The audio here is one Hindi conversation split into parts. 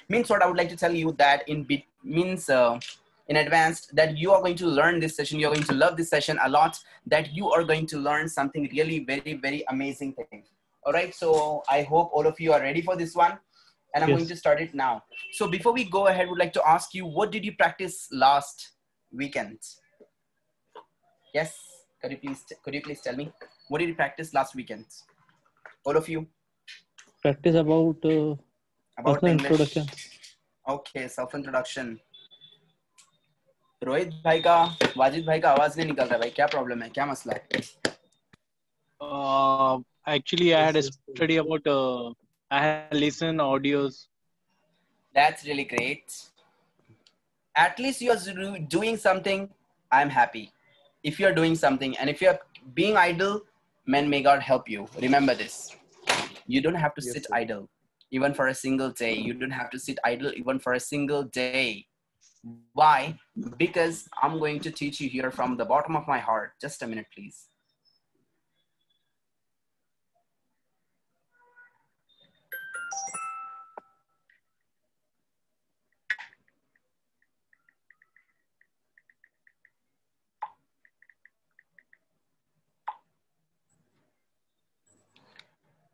Means what I would like to tell you that in advance that you are going to learn this session. You're going to love this session a lot, that you are going to learn something really very, very amazing thing. All right. So I hope all of you are ready for this one. And I'm going to start it now. So before we go ahead, would like to ask you, what did you practice last weekend? Yes. Could you please tell me, what did you practice last weekend? All of you. Practice about introduction. Okay, self-introduction. Rohit भाई का, वाजिद भाई का आवाज नहीं निकल रहा भाई, क्या प्रॉब्लम है, क्या मसला है? Actually, I had a study about. I had listened audios. That's really great. At least you are doing something. I'm happy. If you are doing something, and if you are being idle, man, may God help you. Remember this. You don't have to sit idle, even for a single day. You don't have to sit idle even for a single day. Why? Because I'm going to teach you here from the bottom of my heart. Just a minute, please.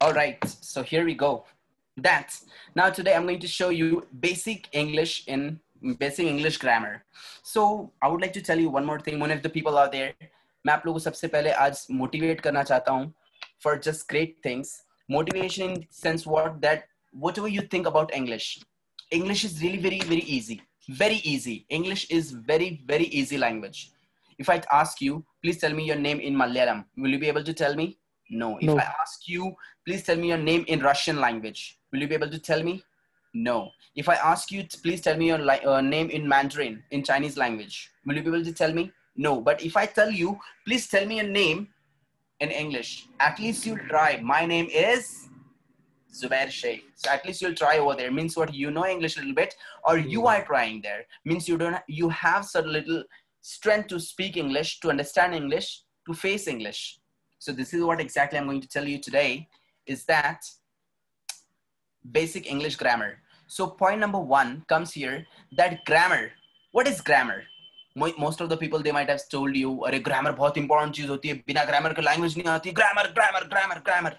All right, so here we go. Now today I'm going to show you basic English grammar. So I would like to tell you one more thing. One of the people out there, मैं आप लोगों को सबसे पहले आज motivate करना चाहता हूँ for just great things. Motivation in sense that whatever you think about English is really very, very easy. Very easy. English is very, very easy language. If I ask you, please tell me your name in Malayalam, will you be able to tell me? No. If I ask you, please tell me your name in Russian language, will you be able to tell me? No. If I ask you, please tell me your name in Mandarin, in Chinese language, will you be able to tell me? No. But if I tell you, please tell me your name in English, at least you'll try. My name is Zubair Sheikh. So at least you'll try over there. Means what, you know English a little bit, or you are trying there. Means you have such little strength to speak English, to understand English, to face English. So this is what exactly I'm going to tell you today, is that basic English grammar. So point number one comes here, that grammar. What is grammar? Most of the people, they might have told you, अरे grammar बहुत important चीज होती है, बिना grammar के language नहीं आती, grammar.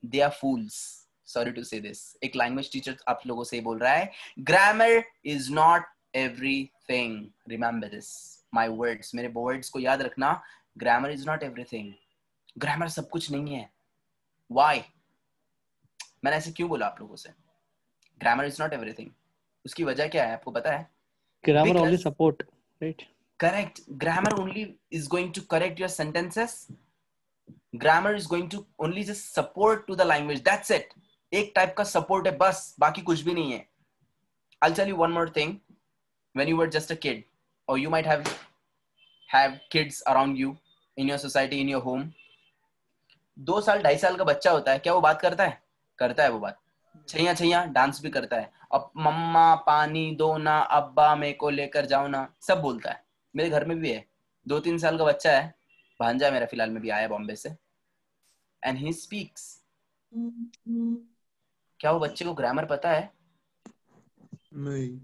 They are fools. Sorry to say this. एक language teacher आप लोगों से बोल रहा है, grammar is not everything. Remember this. My words, मेरे words को याद रखना. Grammar is not everything. Grammar सब कुछ नहीं है. Why? मैंने ऐसे क्यों बोला आप लोगों से? Grammar is not everything. उसकी वजह क्या है आपको पता है? Grammar only support, right? Correct. Grammar only is going to correct your sentences. Grammar is going to only just support to the language. That's it. एक टाइप का support है बस, बाकी कुछ भी नहीं है. I'll tell you one more thing. When you were just a kid, or you might have kids around you in your society, in your home. 2 साल 2.5 साल का बच्चा होता है, क्या वो बात करता है? करता है वो बात. छैया डांस भी करता है. अब मम्मा पानी दो ना, अब्बा मेरे को लेकर जाओ ना, सब बोलता है. मेरे घर में भी है. 2-3 साल का बच्चा है, भांजा मेरा फिलहाल में भी आया बॉम्बे से, एंड ही स्पीक्स. क्या वो बच्चे को ग्रामर पता है? नहीं.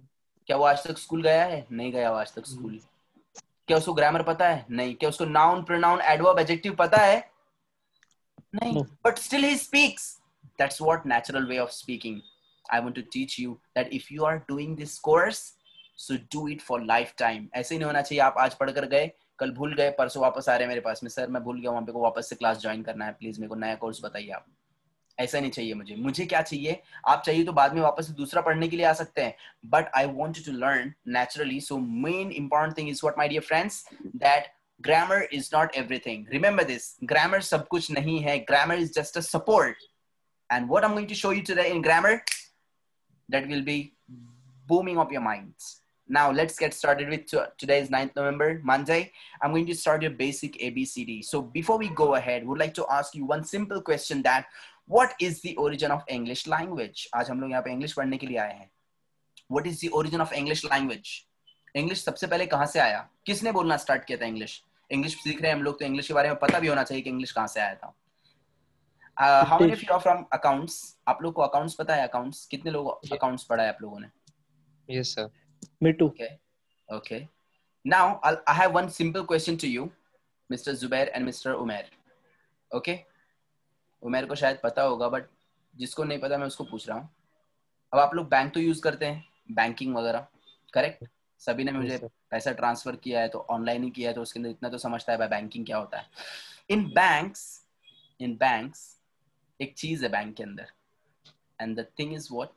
क्या वो आज तक स्कूल गया है? नहीं गया वो आज तक स्कूल. क्या उसको ग्रामर पता है? नहीं. क्या उसको नाउन, प्रोनाउन, एडवर्ब, एडजेक्टिव पता है? नहीं. But still he speaks. That's what natural way of speaking. I want to teach you that if you are doing this course, so do it for lifetime. ऐसे नहीं होना चाहिए आप आज पढ़कर गए, कल भूल गए, परसों वापस आ रहे मेरे पास में, सर मैं भूल गया, वहां पे को वापस से क्लास ज्वाइन करना है, प्लीज मेरे को नया कोर्स बताइए आप. ऐसा नहीं चाहिए मुझे क्या चाहिए? आप चाहिए तो बाद में वापस से दूसरा पढ़ने के लिए आ सकते हैं, but I want you to learn naturally. So main important thing is what my dear friends, that grammar is not everything. Remember this. Grammar सब कुछ नहीं है. Grammar is just a support. And what I'm going to show you today in grammar, that will be booming up your minds. Now let's get started with today is 9th November, Monday. I'm going to start your basic ABCD. So before we go ahead, would like to ask you one simple question, that what is the origin of English language? आज हम लोग यहाँ पे English पढ़ने के लिए आए हैं. What is the origin of English language? English सबसे पहले कहाँ से आया? किसने बोलना स्टार्ट किया था English? इंग्लिश सीख रहे हैं हम लोग तो इंग्लिश के बारे में पता भी होना चाहिए कि इंग्लिश कहाँ से आया था. How many of you are from accounts? आप लोग को अकाउंट्स पता है? अकाउंट्स कितने लोग अकाउंट्स पढ़ा है आप लोगों ने? Yes, sir. Me too. Okay. Okay. Now I have one simple question to you, Mr. Zubair and Mr. Umair. Okay. उमेर को शायद पता होगा, बट जिसको नहीं पता मैं उसको पूछ रहा हूँ. अब आप लोग बैंक तो यूज करते हैं, बैंकिंग वगैरह, करेक्ट? सभी ने मुझे पैसा ट्रांसफर किया है तो ऑनलाइन ही किया है, तो उसके अंदर इतना तो समझता है भाई बैंकिंग क्या होता है. इन बैंक्स एक चीज है बैंक के अंदर, and the thing is what?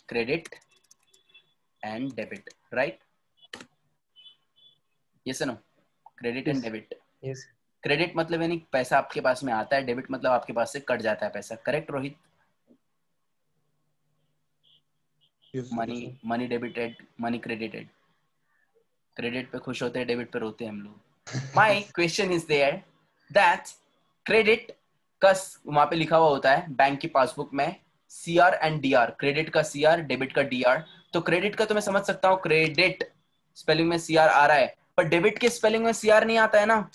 Credit and debit, right? Yes और no? Credit and debit. Yes. Credit मतलब यानी पैसा आपके पास में आता है, डेबिट मतलब आपके पास से कट जाता है पैसा, correct Rohit? Yes, money debited, money credited. Credit पे खुश होते हैं, डेबिट पे रोते हैं हम लोग. My question is there that credit का वहां पे लिखा हुआ होता है बैंक की पासबुक में सीआर एंड डीआर, क्रेडिट का सीआर, डेबिट का डीआर. तो क्रेडिट का तो मैं समझ सकता हूँ, क्रेडिट स्पेलिंग में सीआर आ रहा है, पर डेबिट के स्पेलिंग में सीआर नहीं आता है ना.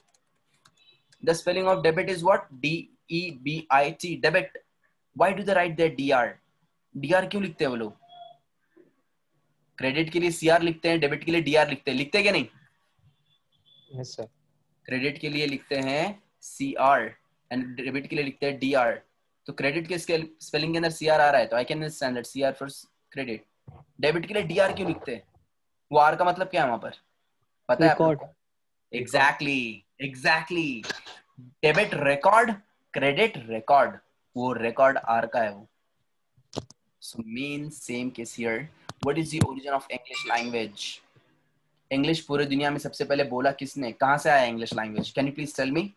The spelling of debit is what? D-E-B-I-T, debit. Why do they write there DR? DR क्यों लिखते हैं वो लोग? क्रेडिट के लिए CR लिखते हैं, डेबिट के लिए DR लिखते हैं, लिखते हैं क्या नहीं? Yes, sir. क्रेडिट के लिए लिखते हैं CR एंड डेबिट के लिए लिखते हैं DR. तो क्रेडिट के स्पेलिंग के अंदर CR आ रहा है, तो I can understand that CR for credit. Debit के लिए DR क्यों लिखते हैं? वो R का मतलब क्या है वहां पर? पता है आपको? Exactly. Debit record, credit record, वो रिकॉर्ड आर का है वो. So mean same case here. What is the origin of English language? English पूरी दुनिया में सबसे पहले बोला किसने? कहां से आया English language? Can you please tell me?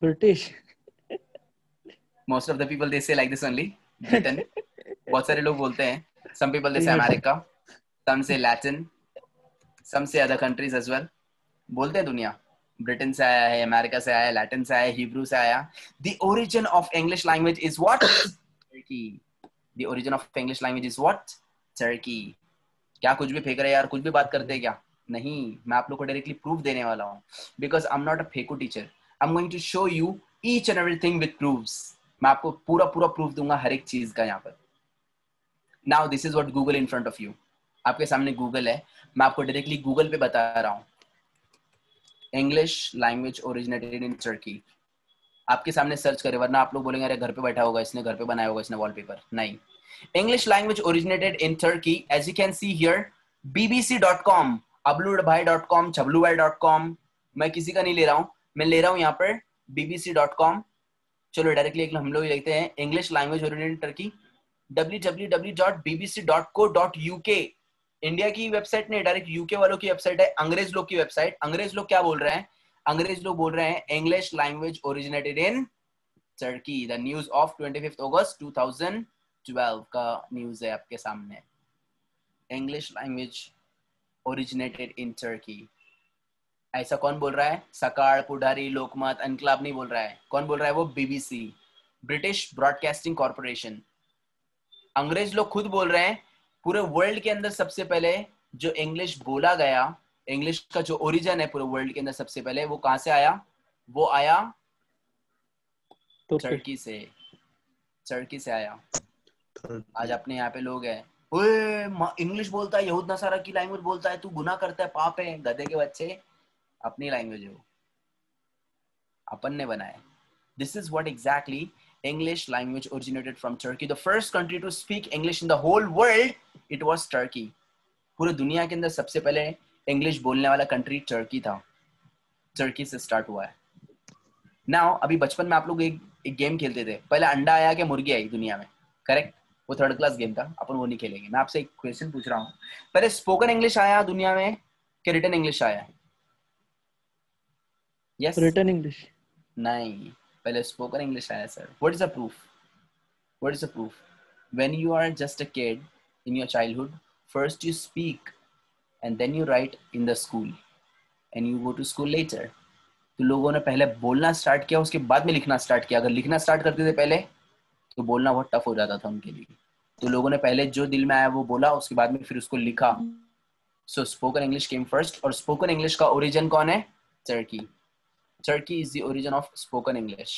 British. Most of the people they say like this only. Britain. बहुत सारे लोग बोलते हैं. सम पीपल दे से अमेरिका, सम से लैटिन, सम से अदर कंट्रीज एज वेल. बोलते हैं दुनिया. ब्रिटेन से आया है, अमेरिका से आया, लैटिन से आया, हिब्रू से आया. The origin of English language is what? Turkey. The origin of English language is what? Turkey. क्या कुछ भी फेंक रहे यार? कुछ भी बात करते हैं क्या? नहीं, मैं आप लोग को डायरेक्टली प्रूफ देने वाला हूँ, because I am not a फेकू teacher. I am going to show you each and everything with proofs. मैं आपको पूरा पूरा प्रूफ दूंगा हर एक चीज का यहाँ पर. Now this is what Google in front of you. आपके सामने गूगल है, मैं आपको डायरेक्टली गूगल पे बता रहा हूँ. English language originated in Turkey. आपके सामने सर्च करें, वरना आप लोग बोलेंगे अरे घर पे बैठा होगा इसने, घर पे बनाया होगा इसने वॉलपेपर. नहीं. English language originated in Turkey, as you can see here, bbc.com, ablubhai.com, chablubai.com. मैं किसी का नहीं ले रहा हूँ, मैं ले रहा हूँ यहाँ पर bbc.com. चलो डायरेक्टली हम लोग लिखते हैं English language originated in Turkey, www.bbc.co.uk. India की वेबसाइट नहीं, डायरेक्ट यूके वालों की वेबसाइट है, अंग्रेज लोग की वेबसाइट. अंग्रेज लोग क्या बोल रहे हैं? अंग्रेज लोग बोल रहे हैं English language originated in Turkey. The news of 25 अगस्त 2012 का न्यूज है आपके सामने. English language originated in Turkey. ऐसा कौन बोल रहा है? सकाळ, पुढारी, लोकमत, इनकलाब नहीं बोल रहा है. कौन बोल रहा है? वो बीबीसी, ब्रिटिश ब्रॉडकास्टिंग कॉर्पोरेशन. अंग्रेज लोग खुद बोल रहे हैं पूरे वर्ल्ड के अंदर सबसे पहले जो इंग्लिश बोला गया, इंग्लिश का जो ओरिजिन है पूरे वर्ल्ड के अंदर सबसे पहले, वो कहां से आया? वो आया टर्की से. टर्की से आया. आज अपने यहाँ पे लोग हैं, ओए इंग्लिश बोलता है, यहूद नसारा की लैंग्वेज बोलता है, तू गुनाह करता है, पाप है, गधे के बच्चे. अपनी लैंग्वेज है वो, अपन ने बनाया. This is what exactly English language originated from Turkey. The first country to speak English in the whole world, it was Turkey. पूरे दुनिया के अंदर सबसे पहले इंग्लिश बोलने वाला कंट्री टर्की था. टर्की से स्टार्ट हुआ है. नाउ अभी बचपन में आप लोग एक गेम खेलते थे, पहले अंडा आया कि मुर्गी आई दुनिया में, करेक्ट? वो थर्ड क्लास गेम था, अपन वो नहीं खेलेंगे. मैं आपसे एक क्वेश्चन पूछ रहा हूँ, पहले स्पोकन इंग्लिश आया दुनिया में कि रिटन इंग्लिश आया? Yes, written English. नहीं, पहले स्पोकन इंग्लिश आया sir. What is the proof? What is the proof? When you are just a kid in your childhood, first you speak and then you write in the school and you go to school later. तो लोगों ने पहले बोलना स्टार्ट किया, उसके बाद में लिखना स्टार्ट किया. अगर लिखना स्टार्ट करते थे पहले तो बोलना बहुत टफ हो जाता था उनके लिए. तो लोगों ने पहले जो दिल में आया वो बोला, उसके बाद में फिर उसको लिखा. सो स्पोकन इंग्लिश केम फर्स्ट. और स्पोकन इंग्लिश का ओरिजिन कौन है? Turkey. Turkey is the origin of spoken English.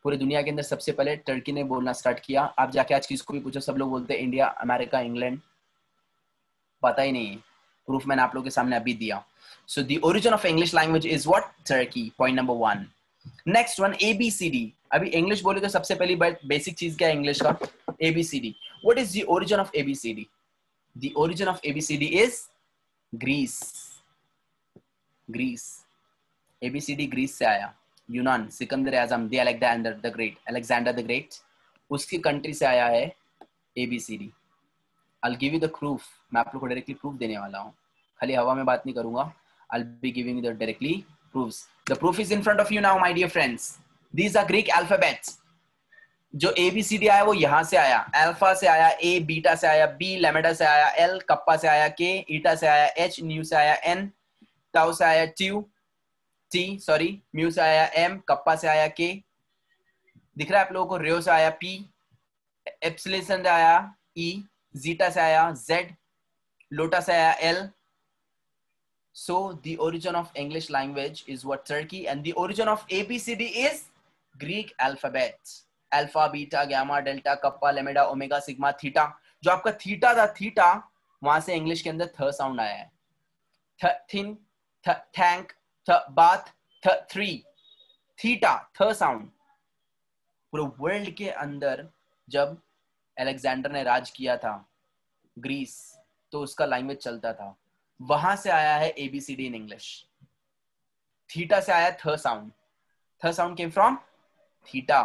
पूरी दुनिया के अंदर सबसे पहले टर्की ने बोलना स्टार्ट किया। आप जाके आज किसको भी पूछो, सब लोग बोलते हैं इंडिया, अमेरिका, इंग्लैंड, पता ही नहीं है। प्रूफ मैंने आप लोगों के सामने अभी दिया। सो the origin of English language is what? Turkey. Point number 1। Next one, ABCD। अभी इंग्लिश बोले तो सबसे पहली बेसिक चीज क्या है इंग्लिश का? ABCD। What is the origin of ABCD? The origin of ABCD is Greece. Greece. ABCD Greece से आया। यूनान, सिकंदर आजम, the Alexander the great, Alexander the great, उसकी कंट्री से आया है ABCD। I'll give you the proof। मैं आप लोग को डायरेक्टली प्रूफ देने वाला हूँ, खाली हवा में बात नहीं करूंगा। I'll be giving you the directly proofs। The proof is in front of you now, my dear friends। These are Greek alphabets। जो ABCD आया वो यहाँ से आया, अल्फा से आया, A बीटा से आया, B लैम्डा से आया, L कप्पा से आया, K ईटा से आया, H न्यू से आया, N टाउ से आया, म्यू से आया, M कप्पा से आया, K दिख रहा है आप लोगों को, रेयो से आया, P एप्सिलॉन से आया, E जीटा से आया, Z लोटा से आया, L। So the origin of English language is what? Turkey। and the origin of ABCD is Greek alphabet। Alpha, beta, gamma, delta, kappa, lambda, omega, sigma, theta. जो आपका थीटा था, थीटा वहां से इंग्लिश के अंदर थ साउंड आया है। थ थिन, थ थैंक, थ बात, थ थ्री, थीटा, थ साउंड। पूरे वर्ल्ड के अंदर जब अलेक्जेंडर ने राज किया था ग्रीस, तो उसका लैंग्वेज चलता था, वहां से आया है ABCD इन इंग्लिश। थीटा से आया थ साउंड, थ sound came from theta,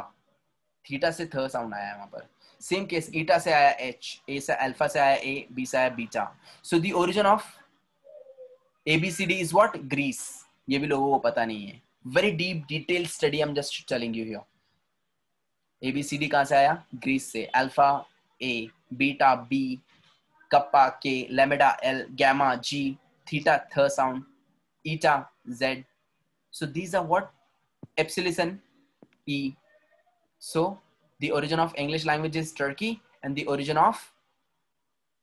theta से थ साउंड आया है वहां पर। सेम केस, ईटा से आया H, A से अल्फा से आया A, B से आया beta. So the origin of ABCD is what? Greece. ये भी लोगों को पता नहीं है। Very deep detail study, I am just telling you here. ABCD कहां से आया? ग्रीस से। Alpha A, beta B, kappa K, lambda L, gamma G, theta थ sound, eta Z। So these are what? Epsilon E। So the origin of English language is Turkey and the origin of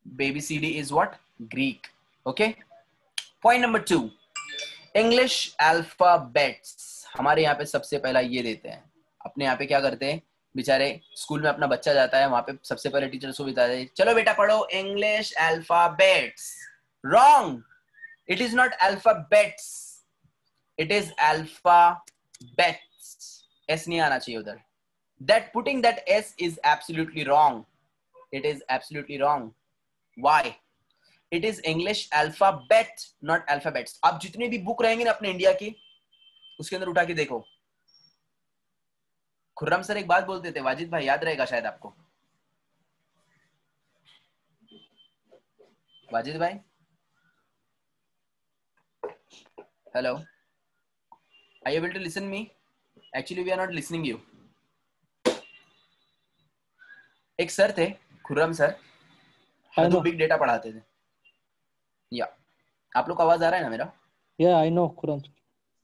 ABCD is what? Greek। Okay। Point number 2, English alphabets। हमारे यहाँ पे सबसे पहला ये देते हैं। अपने यहाँ पे क्या करते हैं बेचारे, स्कूल में अपना बच्चा जाता है, वहां पे सबसे पहले टीचर उसको बताते हैं, चलो बेटा पढ़ो English alphabets. Wrong. It is not alphabets, it is alphabets. S नहीं आना चाहिए उधर। That putting that S is absolutely wrong. It is absolutely wrong. Why? It is English alphabet, not alphabets. आप जितनी भी बुक रहेंगे ना अपने इंडिया की, उसके अंदर उठा के देखो, खुर्रम सर एक बात बोलते थे, वाजिद भाई याद रहेगा शायद आपको। वाजिद भाई, hello, are you able to listen me? Actually we are not listening you. एक सर थे खुर्रम सर, जो बिग डेटा पढ़ाते थे। या आप लोग को आवाज आ रहा है ना मेरा? या आई नो खुर्रम।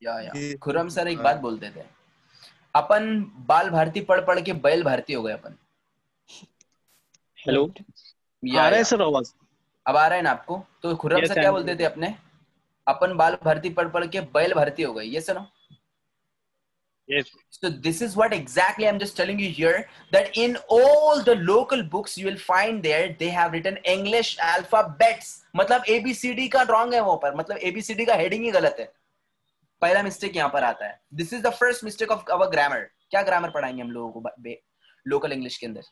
या खुर्रम सर एक बात बोलते थे, अपन बाल भारती पढ़ पढ़ के बैल भारती हो गए अपन। हेलो, आ रहा है सर आवाज? अब आ रहा है ना आपको? तो खुर्रम सर क्या बोलते थे अपने, अपन बाल भारती पढ़ पढ़ के बैल भारती हो गए। ये सुनो। Yes। So this is what exactly I'm just telling you here, that in all the local books you will find there they have written English alphabets। मतलब ABCD का wrong है वो पर, मतलब ABCD का heading ही गलत है। पहला मिस्टेक यहाँ पर आता है। This is the first mistake of our grammar. क्या ग्रामर पढ़ाएंगे हम लोगों को लोकल इंग्लिश के अंदर?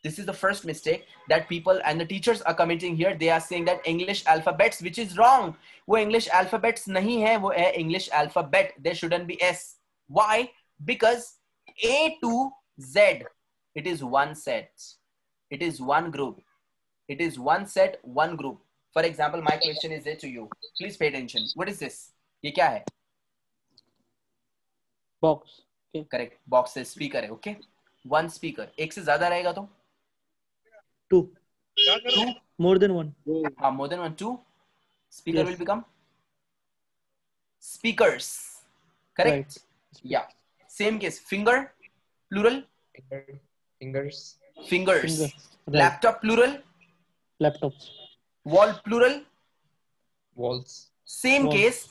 This is the first mistake that people and the teachers are committing here. They are saying that English alphabets, which is wrong. वो इंग्लिश अल्फाबेट्स नहीं है, वो है English alphabet. There shouldn't be S. Why? Because A to Z, it is one set, it is one group, it is one set, one group। For example, my question is there to you, please pay attention। What is this? ये क्या है? बॉक्स। करेक्ट, बॉक्स है, स्पीकर है। Okay, one speaker. एक से ज्यादा रहेगा तो two, two, more than one. हाँ, more than one, two speaker will become speakers. Correct. या same case, finger plural, Fingers. Fingers. Laptop plural, laptops. Wall plural, Walls. same Walls. case,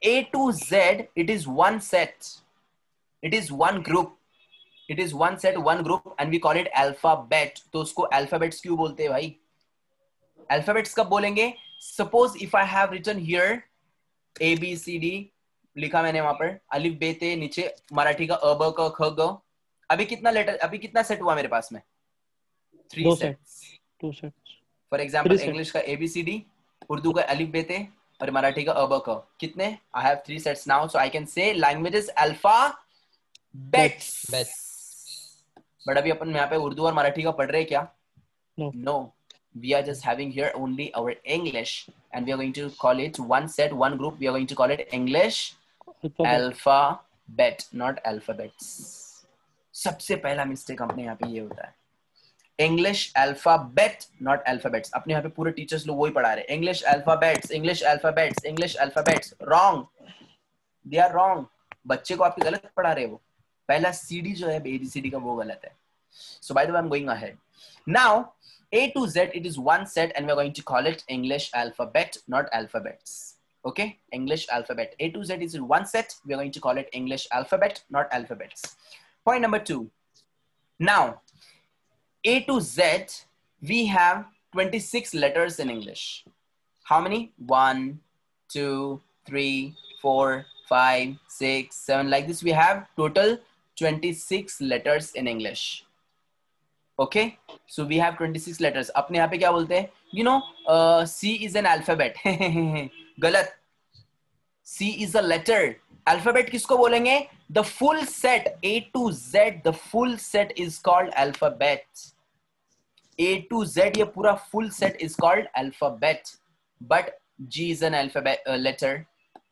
A to Z, it is one set, it is one group। It is one set, one group, and we call it alphabet. तो उसको alphabets क्यों बोलते हैं भाई? Alphabets कब बोलेंगे? Suppose if I have written here A B C D, लिखा मैंने वहां पर अलिफ बे ते, नीचे मराठी का अ ब क ख ग. अभी कितना लेटर, अभी कितना सेट हुआ मेरे पास में? 3 2 sets. sets. 2 sets. For example 3 English sets. का ABCD, उर्दू का अलिफ बे ते, और मराठी का अ ब क. कितने? I have 3 sets now, so I can say languages alphabets. Bet. But अभी अपन यहाँ पे उर्दू और मराठी का पढ़ रहे हैं क्या? No. No. We are just having here only our English, and we are going to call it one set, one group. We are going to call it English Alphabet. alphabet, not alphabets. सबसे पहला मिस्टेक अपने यहाँ पे ये होता है. English alphabet, not alphabets. अपने यहाँ पे पूरे टीचर्स लोग वही पढ़ा रहे हैं. English alphabets, English alphabets, English alphabets. Wrong. They are wrong. बच्चे को आपके गलत पढ़ा रहे हैं वो. पहला CD जो है ABCD का वो गलत है. So by the way, I'm going ahead. Now, A to Z, it is one set, and we're going to call it English alphabet, not alphabets. Okay? English alphabet. A to Z is one set. We're going to call it English alphabet, not alphabets. Point number 2. Now, A to Z, we have 26 letters in English. How many? 1, 2, 3, 4, 5, 6, 7. Like this, we have total 26 letters in English. Okay, so we have 26 letters. अपने यहाँ पे क्या बोलते हैं? You know, C is an alphabet. गलत. C is a letter. Alphabet किसको बोलेंगे? The full set, A to Z, the full set is called alphabet. A to Z, ये पूरा full set is called alphabet. But G is an alphabet letter.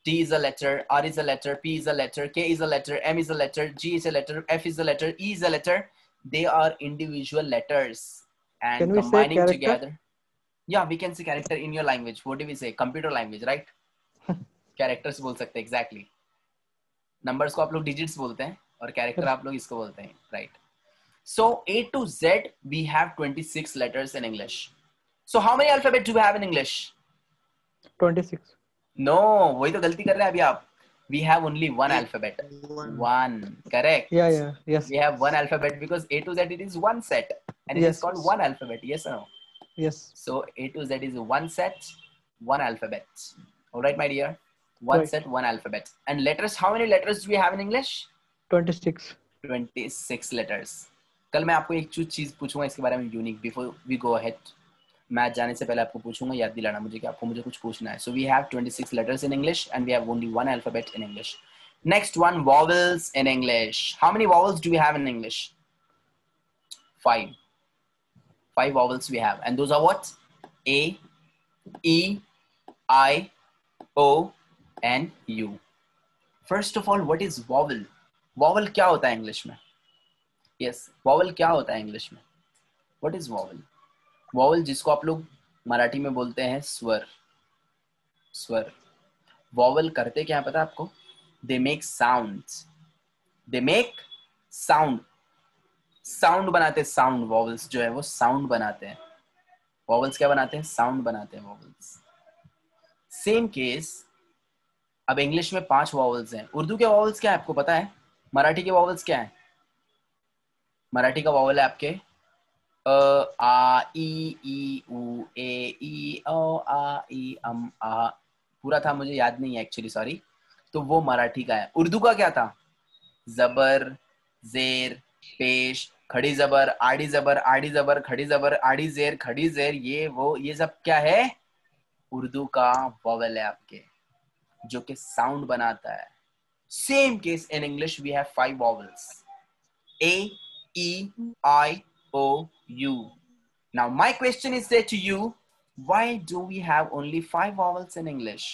T is a letter. R is a letter. P is a letter. K is a letter. M is a letter. G is a letter. F is a letter. E is a letter. They are individual letters, and Can we say combining character? together. Yeah, we can say character in your language. What do we say? Computer language, right? Characters बोल सकते हैं, exactly. Numbers को आप लोग digits बोलते हैं, और character आप लोग इसको बोलते हैं, right? So A to Z, we have 26 letters in English. So how many alphabets do we have in English? 26. No, वही तो गलती कर रहे हैं अभी आप. We have only one alphabet. One. Correct. Yeah, yeah, yes. We have one alphabet because A to Z it is one set, and it is Yes. called one alphabet. Yes or no? Yes. So A to Z is one set, one alphabet. All right, my dear. One Right. set, one alphabet. And letters, how many letters do we have in English? 26. 26 letters. कल मैं आपको एक चीज पूछूंगा इसके बारे में unique. Before we go ahead, मैं आज जाने से पहले आपको पूछूंगा, याद दिलाना मुझे कि आपको मुझे कुछ पूछना है. So we have 26 letters in English, and we have only one alphabet in English. Next one, vowels in English. How many vowels do we have in English? 5. 5 vowels we have, and those are what? A, E, I, O, and U. First of all, what is vowel? Vowel क्या होता है English में? Yes, vowel क्या होता है English में? What is vowel? वॉवल जिसको आप लोग मराठी में बोलते हैं स्वर. स्वर. वॉवल करते क्या है पता है आपको? They make sounds. They make sound. Sound बनाते हैं. साउंड. वॉवल्स जो है वो साउंड बनाते हैं. वॉवल्स क्या बनाते हैं? साउंड बनाते हैं वॉवल्स. Same case. अब इंग्लिश में 5 वॉवल्स हैं. उर्दू के वॉवल्स क्या है आपको पता है? मराठी के वॉवल्स क्या है? मराठी का वॉवल है आपके आ ई ई उ ए ई ओ आ ई आ. पूरा था, मुझे याद नहीं है एक्चुअली, सॉरी. तो वो मराठी का है. उर्दू का क्या था? जबर, जेर, पेश, खड़ी जबर, आड़ी जबर, आड़ी जबर, खड़ी जबर, आड़ी जेर, खड़ी जेर, ये वो, ये सब क्या है? उर्दू का वॉवल है आपके, जो कि साउंड बनाता है. Same case in English we have 5 vowels. A, E, I, O, U. Now my question is there to you, why do we have only 5 vowels in English?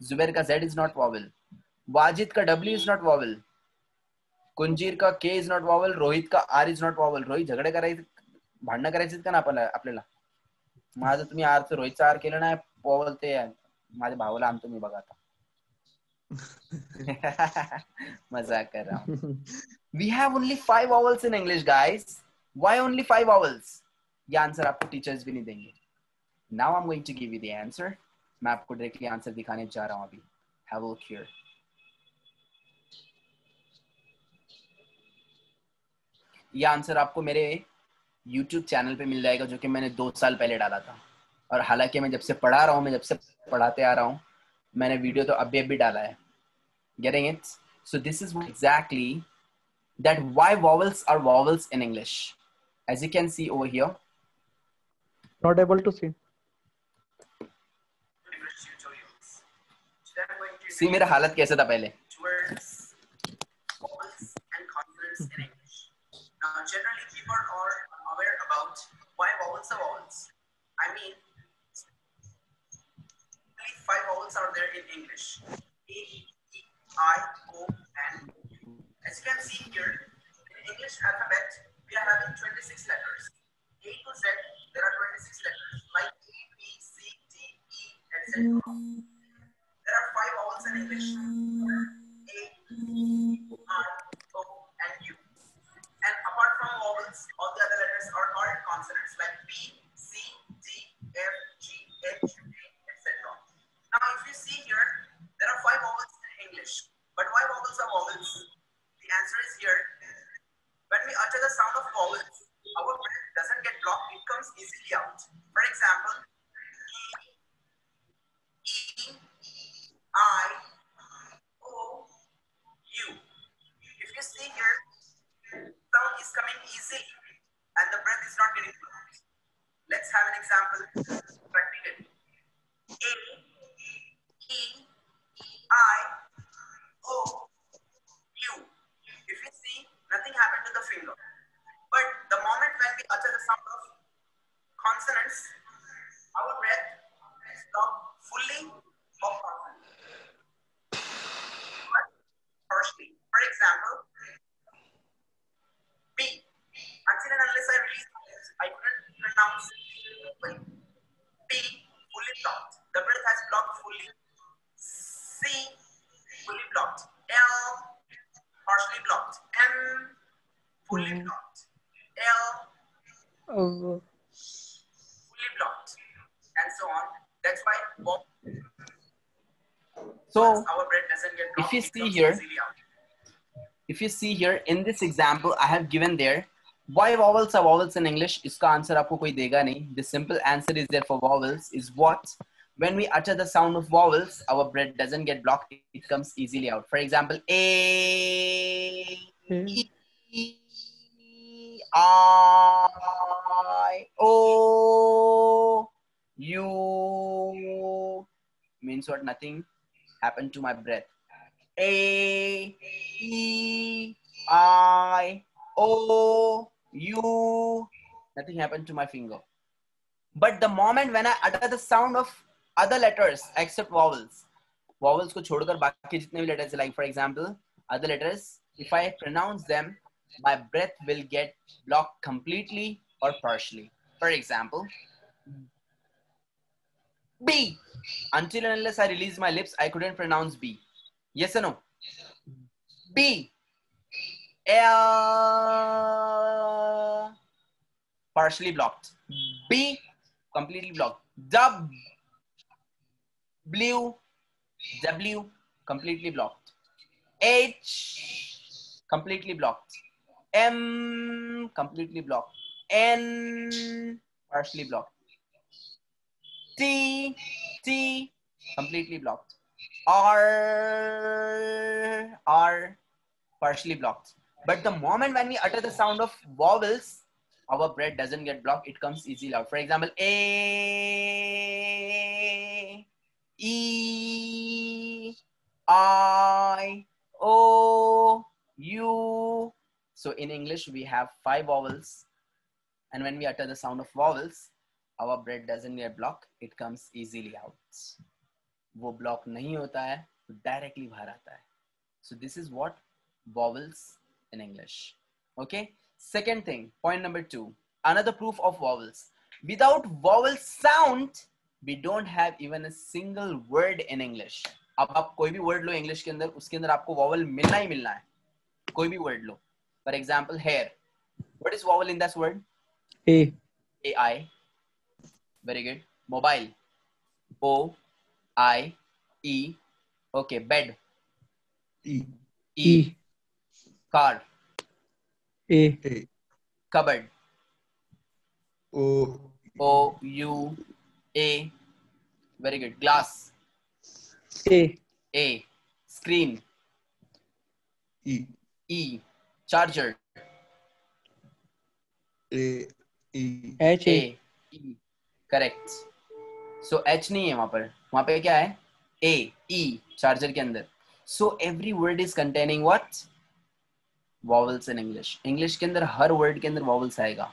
Zubair ka Z is not vowel. Wajid ka W is not vowel. Kunjir का K is not vowel. Rohit का R is not vowel. Rohit झगडे करायचे, भांडणं करायचे का ना आपल्याला? माझं तुम्ही R चं रोहितचं R केलं नाही, vowel ते माझ्या भावाला आणतो मी बघा आता. मजाक कर रहा हूँ. We have only 5 vowels in English, guys. Why only 5 vowels? ये आंसर आपको टीचर्स भी नहीं देंगे. Now I'm going to give you the answer. मैं आपको डायरेक्टली आंसर दिखाने जा रहा हूँ अभी. Have a look here. ये आंसर आपको मेरे YouTube चैनल पे मिल जाएगा, जो कि मैंने 2 साल पहले डाला था। और हालांकि मैं जब से पढ़ा रहा हूँ, मैं जब से पढ़ाते आ रहा हूँ, मैंने वीडियो तो अभी अभी डाला है। Getting it? So this is exactly that why vowels are vowels in English. As you can see over here. Not able to see. See मेरा हालत कैसे था पहले. Now, generally, people are aware about why vowels are vowels. I mean, only 5 vowels are there in English: A, E, I, O, and U. As you can see here, in English alphabet, we are having 26 letters. A to Z, there are 26 letters, like A, B, C, D, E, etc. There are 5 vowels in English: A, I, O, and U. And apart from vowels, all the other letters are called consonants, like B, C, D, F, G, H, A, etc. Now, if you see here, there are 5 vowels in English. But why vowels are vowels? The answer is here. When we utter the sound of vowels, our breath doesn't get blocked, it comes easily out. For example, E, I, O, U. If you see here, sound is coming easily and the breath is not getting blocked. Let's have an example practically. A, E, I, O, U. If you see, nothing happened to the finger. But the moment when we utter the sound of consonants, our breath is blocked fully or partially. Partially. For example, B. Until and unless I release my lips, I couldn't pronounce B. Fully blocked. The breath has blocked fully. C. Fully blocked. L. Partially blocked. M. Fully blocked. L. Oh, Fully blocked. And so on. That's why so our breath doesn't get blocked. If you see here in this example I have given there, why vowels are vowels in English? इसका आंसर आपको कोई देगा नहीं. The simple answer is there for vowels is what? When we utter the sound of vowels, our breath doesn't get blocked. It comes easily out. For example, A, E, I, O, U means what? Nothing happened to my breath. A, E, I, O, U. Nothing happened to my finger. But the moment when I utter the sound of other letters except vowels, vowels को छोड़कर बाकी जितने भी letters, like for example, other letters, if I pronounce them, my breath will get blocked completely or partially. For example, B. Until and unless I release my lips, I couldn't pronounce B. Yes or no? B. L. Partially blocked. B. Completely blocked. W. W. Completely blocked. H. Completely blocked. M. Completely blocked. N. Partially blocked. T. T. Completely blocked. R. R. Partially blocked. But the moment when we utter the sound of vowels, our breath doesn't get blocked. It comes easily out. For example, A, E, I, O, U. So in English, we have 5 vowels. And when we utter the sound of vowels, our breath doesn't get blocked. It comes easily out. वो block नहीं होता है, तो directly बाहर आता है. So this is what vowels in English. Okay. Second thing, point number 2. Another proof of vowels. Without vowel sound, we don't have even a single word in English. अब आप कोई भी word लो English के अंदर, उसके अंदर आपको vowel मिलना ही मिलना है. कोई भी word low. For example, hair. What is vowel in that word? A. A-I. Very good. Mobile. O-I-E. Okay. Bed. E. E. Car. A. A. cupboard. O O-U-A. Very good. Glass. A. A. Screen. E E. Charger. A E H. A. A. E. Correct. So H नहीं है वहां पे क्या है? A. E. चार्जर के अंदर. So every word is containing what? Vowels in English. English के अंदर हर word के अंदर vowels आएगा.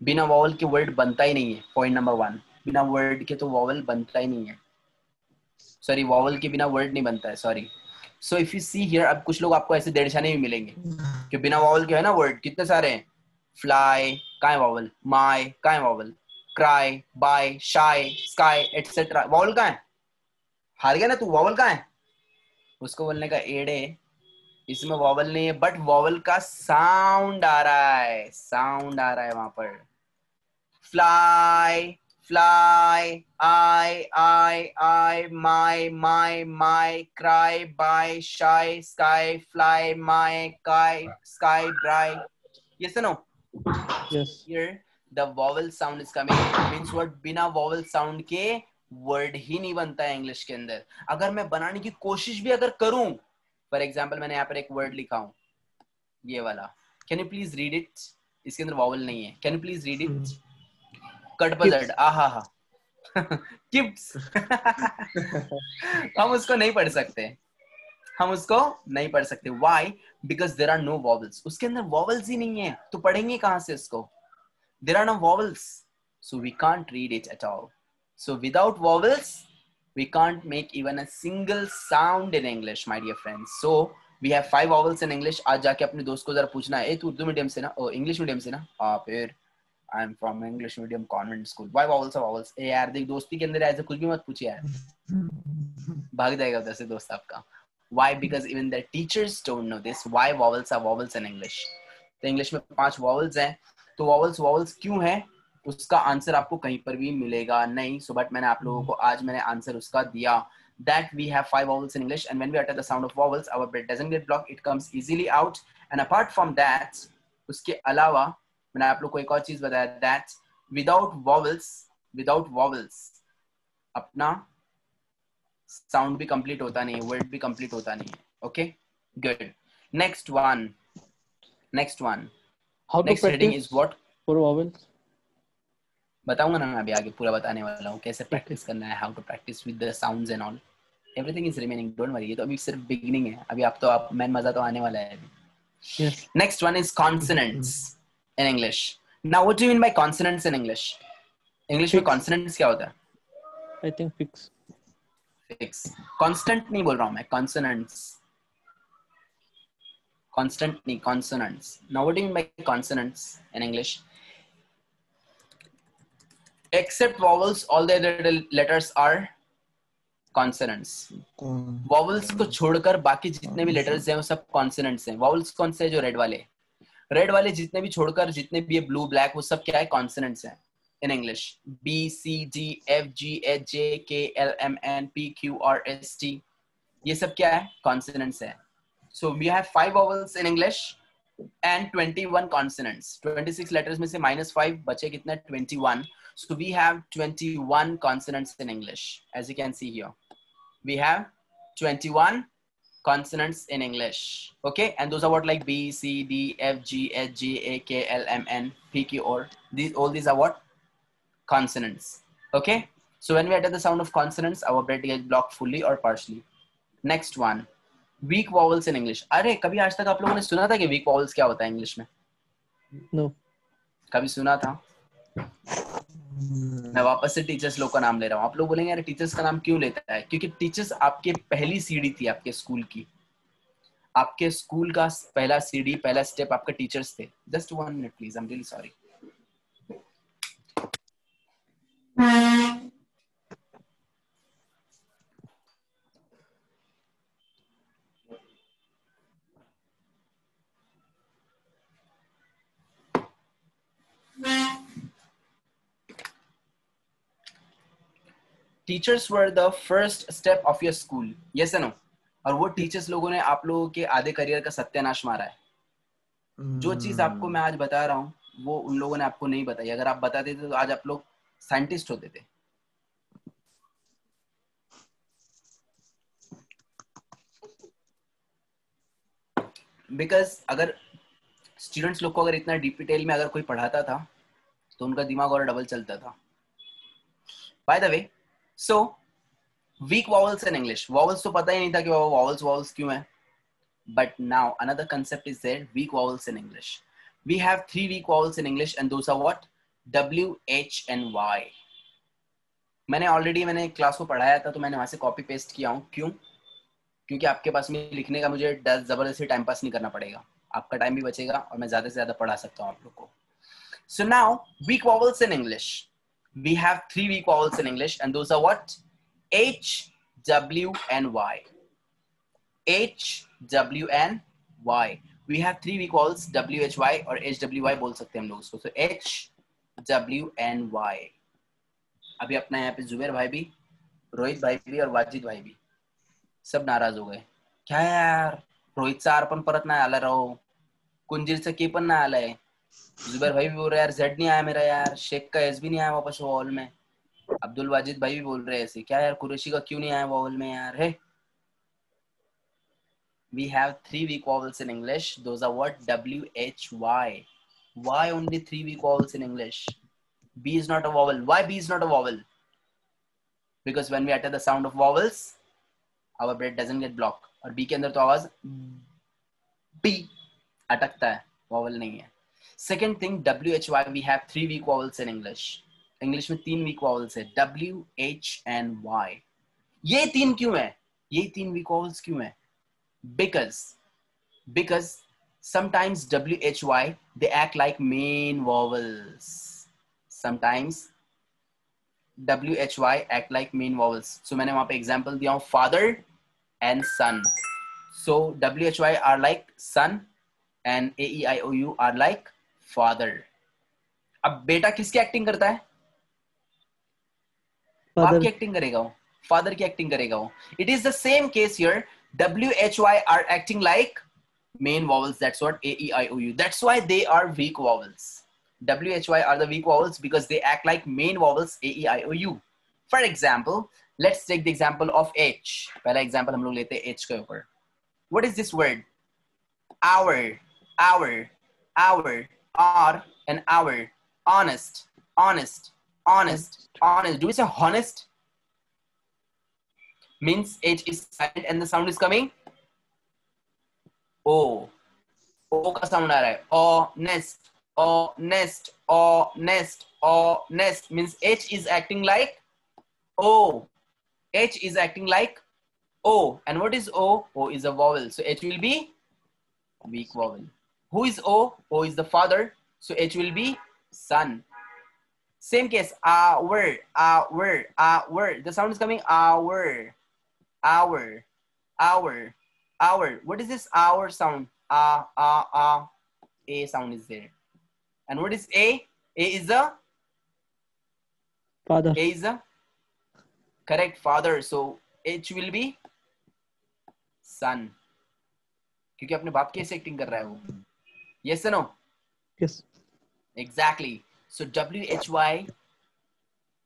बिना vowel के word बनता ही नहीं है. Point number 1. बिना word के तो vowel बनता ही नहीं है. Sorry, vowel के बिना word नहीं बनता है. Sorry. So if you see here, अब कुछ लोग आपको ऐसे देड़छाने भी मिलेंगे कि बिना vowel के है ना word कितने सारे हैं. Fly, कहाँ है vowel? My, कहाँ है vowel? Cry, buy, shy, sky, etc. vowel कहाँ है? हार गया ना तू. vowel कहाँ है? उसको बोलने का एड़े. इसमें वॉवल नहीं है बट वॉवल का साउंड आ रहा है. साउंड आ रहा है वहां पर. फ्लाई, फ्लाई, आई, माई, क्राई, बाय, शाई, स्काई, फ्लाई, माई, काय, स्काई, ब्राई. ये सुनो. Yes. Here the vowel sound is coming. Means what? बिना vowel sound के वर्ड ही नहीं बनता है इंग्लिश के अंदर. अगर मैं बनाने की कोशिश भी अगर करूं, फॉर एग्जाम्पल मैंने यहाँ पर एक वर्ड लिखा हूं, ये वाला. Can you please read it? इसके अंदर वॉवल नहीं है. Can you please read it? कटपदड़. आहा हा. किप्स. हम उसको नहीं पढ़ सकते. हम उसको नहीं पढ़ सकते. Why? Because there are no vowels. उसके अंदर वॉवल्स ही नहीं है तो पढ़ेंगे कहां से इसको? There are no vowels, so we can't read it at all. So without vowels we can't make even a single sound in English, my dear friends. So we have 5 vowels in English. आज जाके अपने दोस्त को जरा पूछना है, तू उर्दू मीडियम से ना, इंग्लिश मीडियम से ना? फिर I am from English medium convent school. Why vowels are vowels? ए यार देख, दोस्ती के अंदर ऐसे कुछ भी मत पूछिए यार. भाग जाएगा उधर से दोस्त आपका. Why? Because even the teachers don't know this. Why vowels are vowels in English? तो इंग्लिश में 5 vowels हैं. तो vowels क्यों हैं? उसका आंसर आपको कहीं पर भी मिलेगा नहीं. सो बट मैंने आप लोगों को आज मैंने आंसर उसका दिया. That we have 5 vowels in English, and when we utter the sound of vowels, our breath doesn't get blocked. It comes easily out. And apart from that, उसके अलावा मैंने आप लोग को एक और चीज बताया. That without vowels, अपना sound भी complete होता नहीं है, word भी complete होता नहीं है. Okay, good. Next one. How to Next heading practice is what? for vowels? बताऊंगा ना मैं अभी आगे पूरा बताने वाला हूँ कैसे प्रैक्टिस करना है. How to practise with the sounds and all. Everything is remaining, don't worry. ये तो अभी सिर्फ बिगिनिंग है. अभी आप मेन मजा तो आने वाला है अभी. Yes. Next one is consonants in English. Now what do you mean bye consonants in English? English में कॉन्सोनेंट्स क्या होता है? I think fix. Fix. Constant नहीं बोल रहा हूँ मैं. कॉन्सोनेंट्स. कांस्टेंट नहीं, consonants. Now what do you mean bye consonants in English? Except vowels, all the other letters are consonants. Vowels को छोड़कर बाकी जितने भी letters हैं वो सब consonants हैं. Vowels कौन से हैं? जो red वाले. Red वाले जितने भी छोड़कर जितने भी ये blue, black, वो सब क्या है? Consonants हैं. In English, B, C, D, F, G, H, J, K, L, M, N, P, Q, R, S, T. ये सब क्या है? Consonants हैं. So we have 5 vowels in English and 21 consonants. 26 letters में से -5 बचे कितने? 21. So we have 21 consonants in English. As you can see here, we have 21 consonants in English. Okay, and those are what? Like B, C, D, F, G, H, J, A, K, L, M, N, P, Q, R. All these are what? Consonants. Okay, so when we utter the sound of consonants, our breath gets blocked fully or partially. Next one, weak vowels in English. अरे कभी आज तक आप लोगों ने सुना था कि weak vowels क्या होता है इंग्लिश में? No. कभी सुना था? मैं वापस से टीचर्स लोग का नाम ले रहा हूँ. आप लोग बोलेंगे यार टीचर्स का नाम क्यों लेता है? क्योंकि टीचर्स आपके पहली सीढ़ी थी आपके स्कूल की. आपके स्कूल का पहला सीढ़ी, पहला स्टेप आपके टीचर्स थे. Just 1 minute please, I am really sorry. Teachers were the first step of your school. Yes and no? और वो टीचर्स लोगों ने आप लोगों के आधे करियर का सत्यानाश मारा है. जो चीज आपको मैं आज बता रहा हूँ वो उन लोगों ने आपको नहीं बताई. अगर आप बताते थे तो आज आप लोग साइंटिस्ट होते थे. बिकॉज अगर स्टूडेंट्स लोग को अगर इतना डीप डिटेल में अगर कोई पढ़ाता था तो उनका दिमाग और डबल चलता था. Bye the way, so weak vowels in English. Vowels तो पता ही नहीं था कि वॉवल्स क्यों है. But now another concept is there, weak vowels in English. We have 3 weak vowels in English and those are what? W, H and Y. मैंने क्लास को पढ़ाया था तो मैंने वहां से कॉपी पेस्ट किया हूँ. क्यों? क्योंकि आपके पास में लिखने का मुझे जबरदस्ती टाइम पास नहीं करना पड़ेगा. आपका टाइम भी बचेगा और मैं ज्यादा से ज्यादा पढ़ा सकता हूँ आप लोग को. So now weak vowels in English. We have 3 weak vowels in English and those are what? H, W and Y. H, W and Y. We have 3 weak vowels, W, H, Y और H, W, Y बोल सकते हैं हम लोग उसको. So H, W and Y. अभी अपना यहाँ पे जुबेर भाई भी, रोहित भाई भी और वाजिद भाई भी सब नाराज हो गए. क्या यार, रोहित आर पण परत नाही आला राव, कुंजीरचं के पण नाही आलाय. जुबेर भाई भी बोल रहे यार जेड नहीं आया मेरा यार, शेख का एस भी नहीं आया वापस वॉल में. अब्दुल वाजिद भाई भी बोल रहे हैं ऐसे, क्या यार कुरैशी का क्यों नहीं आया वॉल में यार. है we have 3 weak vowels in English. Those are what? W, H, Y. Why only 3 weak vowels in English? B is not a vowel. Why B is not a vowel? Because when we utter the sound of vowels, our breath doesn't get blocked. और B के अंदर तो आवाज B अटकता है, vowel नहीं है. Second thing, W, H, Y. We have 3 weak vowels in English. English में 3 weak vowels है, W, H and Y. ये 3 क्यों है? ये 3 weak vowels क्यों है? Because sometimes W, H, Y they act like main vowels. Sometimes W, H, Y act like main vowels. So मैंने वहाँ पे example दिया हूँ father and son. So W, H, Y are like son and A, E, I, O, U are like father. अब बेटा किसकी एक्टिंग करता है? बाप की एक्टिंग करेगा वो, फादर की एक्टिंग करेगा वो. It is the same case here. W, H, Y are acting like main vowels. That's what A, E, I, O, U. That's why they are weak vowels. W, H, Y are the weak vowels because they act like main vowels A, E, I, O, U. For example, let's take the example of H. पहला example हम लोग लेते हैं H के ऊपर. What is this word? Hour, hour, hour, or an hour. Honest, honest, honest, honest. Do we say honest? Means H is silent and the sound is coming O. O का sound आ रहा है. Honest, honest, honest, honest. Means H is acting like O. H is acting like O. And what is O? O is a vowel. So H will be weak vowel. Who is O? O is the father. So H will be son. Same case. Hour, hour, hour. The sound is coming hour. Hour, hour, hour. What is this hour sound? A sound is there. And what is A? A is the Father. A is the correct father. So H will be son. क्योंकि अपने बाप की ऐसे एक्टिंग कर रहा है वो. Yes or no? Yes. Exactly. So W, H, Y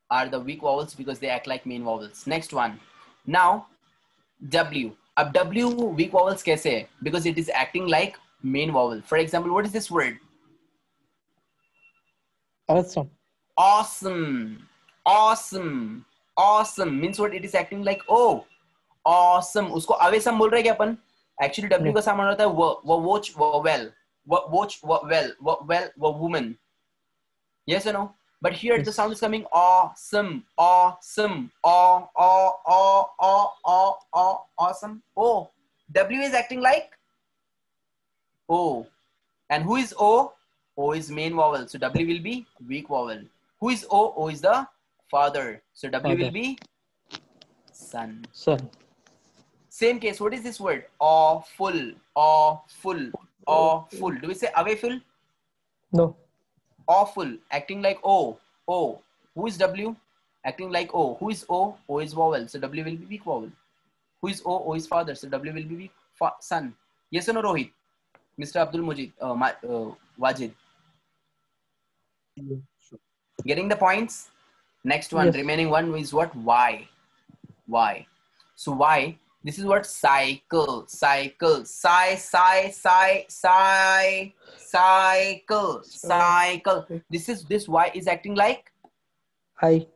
are the weak vowels because they act like main vowels. Next one. Now W. अब W weak vowels कैसे है? Because it is acting like main vowel. For example, what is this word? Awesome. Awesome. Awesome. Awesome means what? It is acting like oh. Awesome. उसको awesome बोल रहे हैं क्या अपन? Actually W का सामान होता है वो watch वो well वो watch वो well वो woman. Yes or no? But here Yes. the sound is coming awesome, awesome, awesome. Oh, W is acting like O. And who is O? O is main vowel. So W will be weak vowel. Who is O? O is the father. So W will Father. be son. Son. Same case. What is this word? Awful, awful, awful. Do we say awayful? No. Awful, acting like O. O. Who is W? Acting like O. Who is O? O is vowel. So W will be weak vowel. Who is O? O is father. So W will be weak son. Yes or no, Rohit? Mr. Abdul Mujid, Wajid. Sure. Getting the points? Next one, Yes. remaining one is what? Why? Why? So why? This is what? Cycle. Cycle. Cycle. Cycle. This Y is acting like I.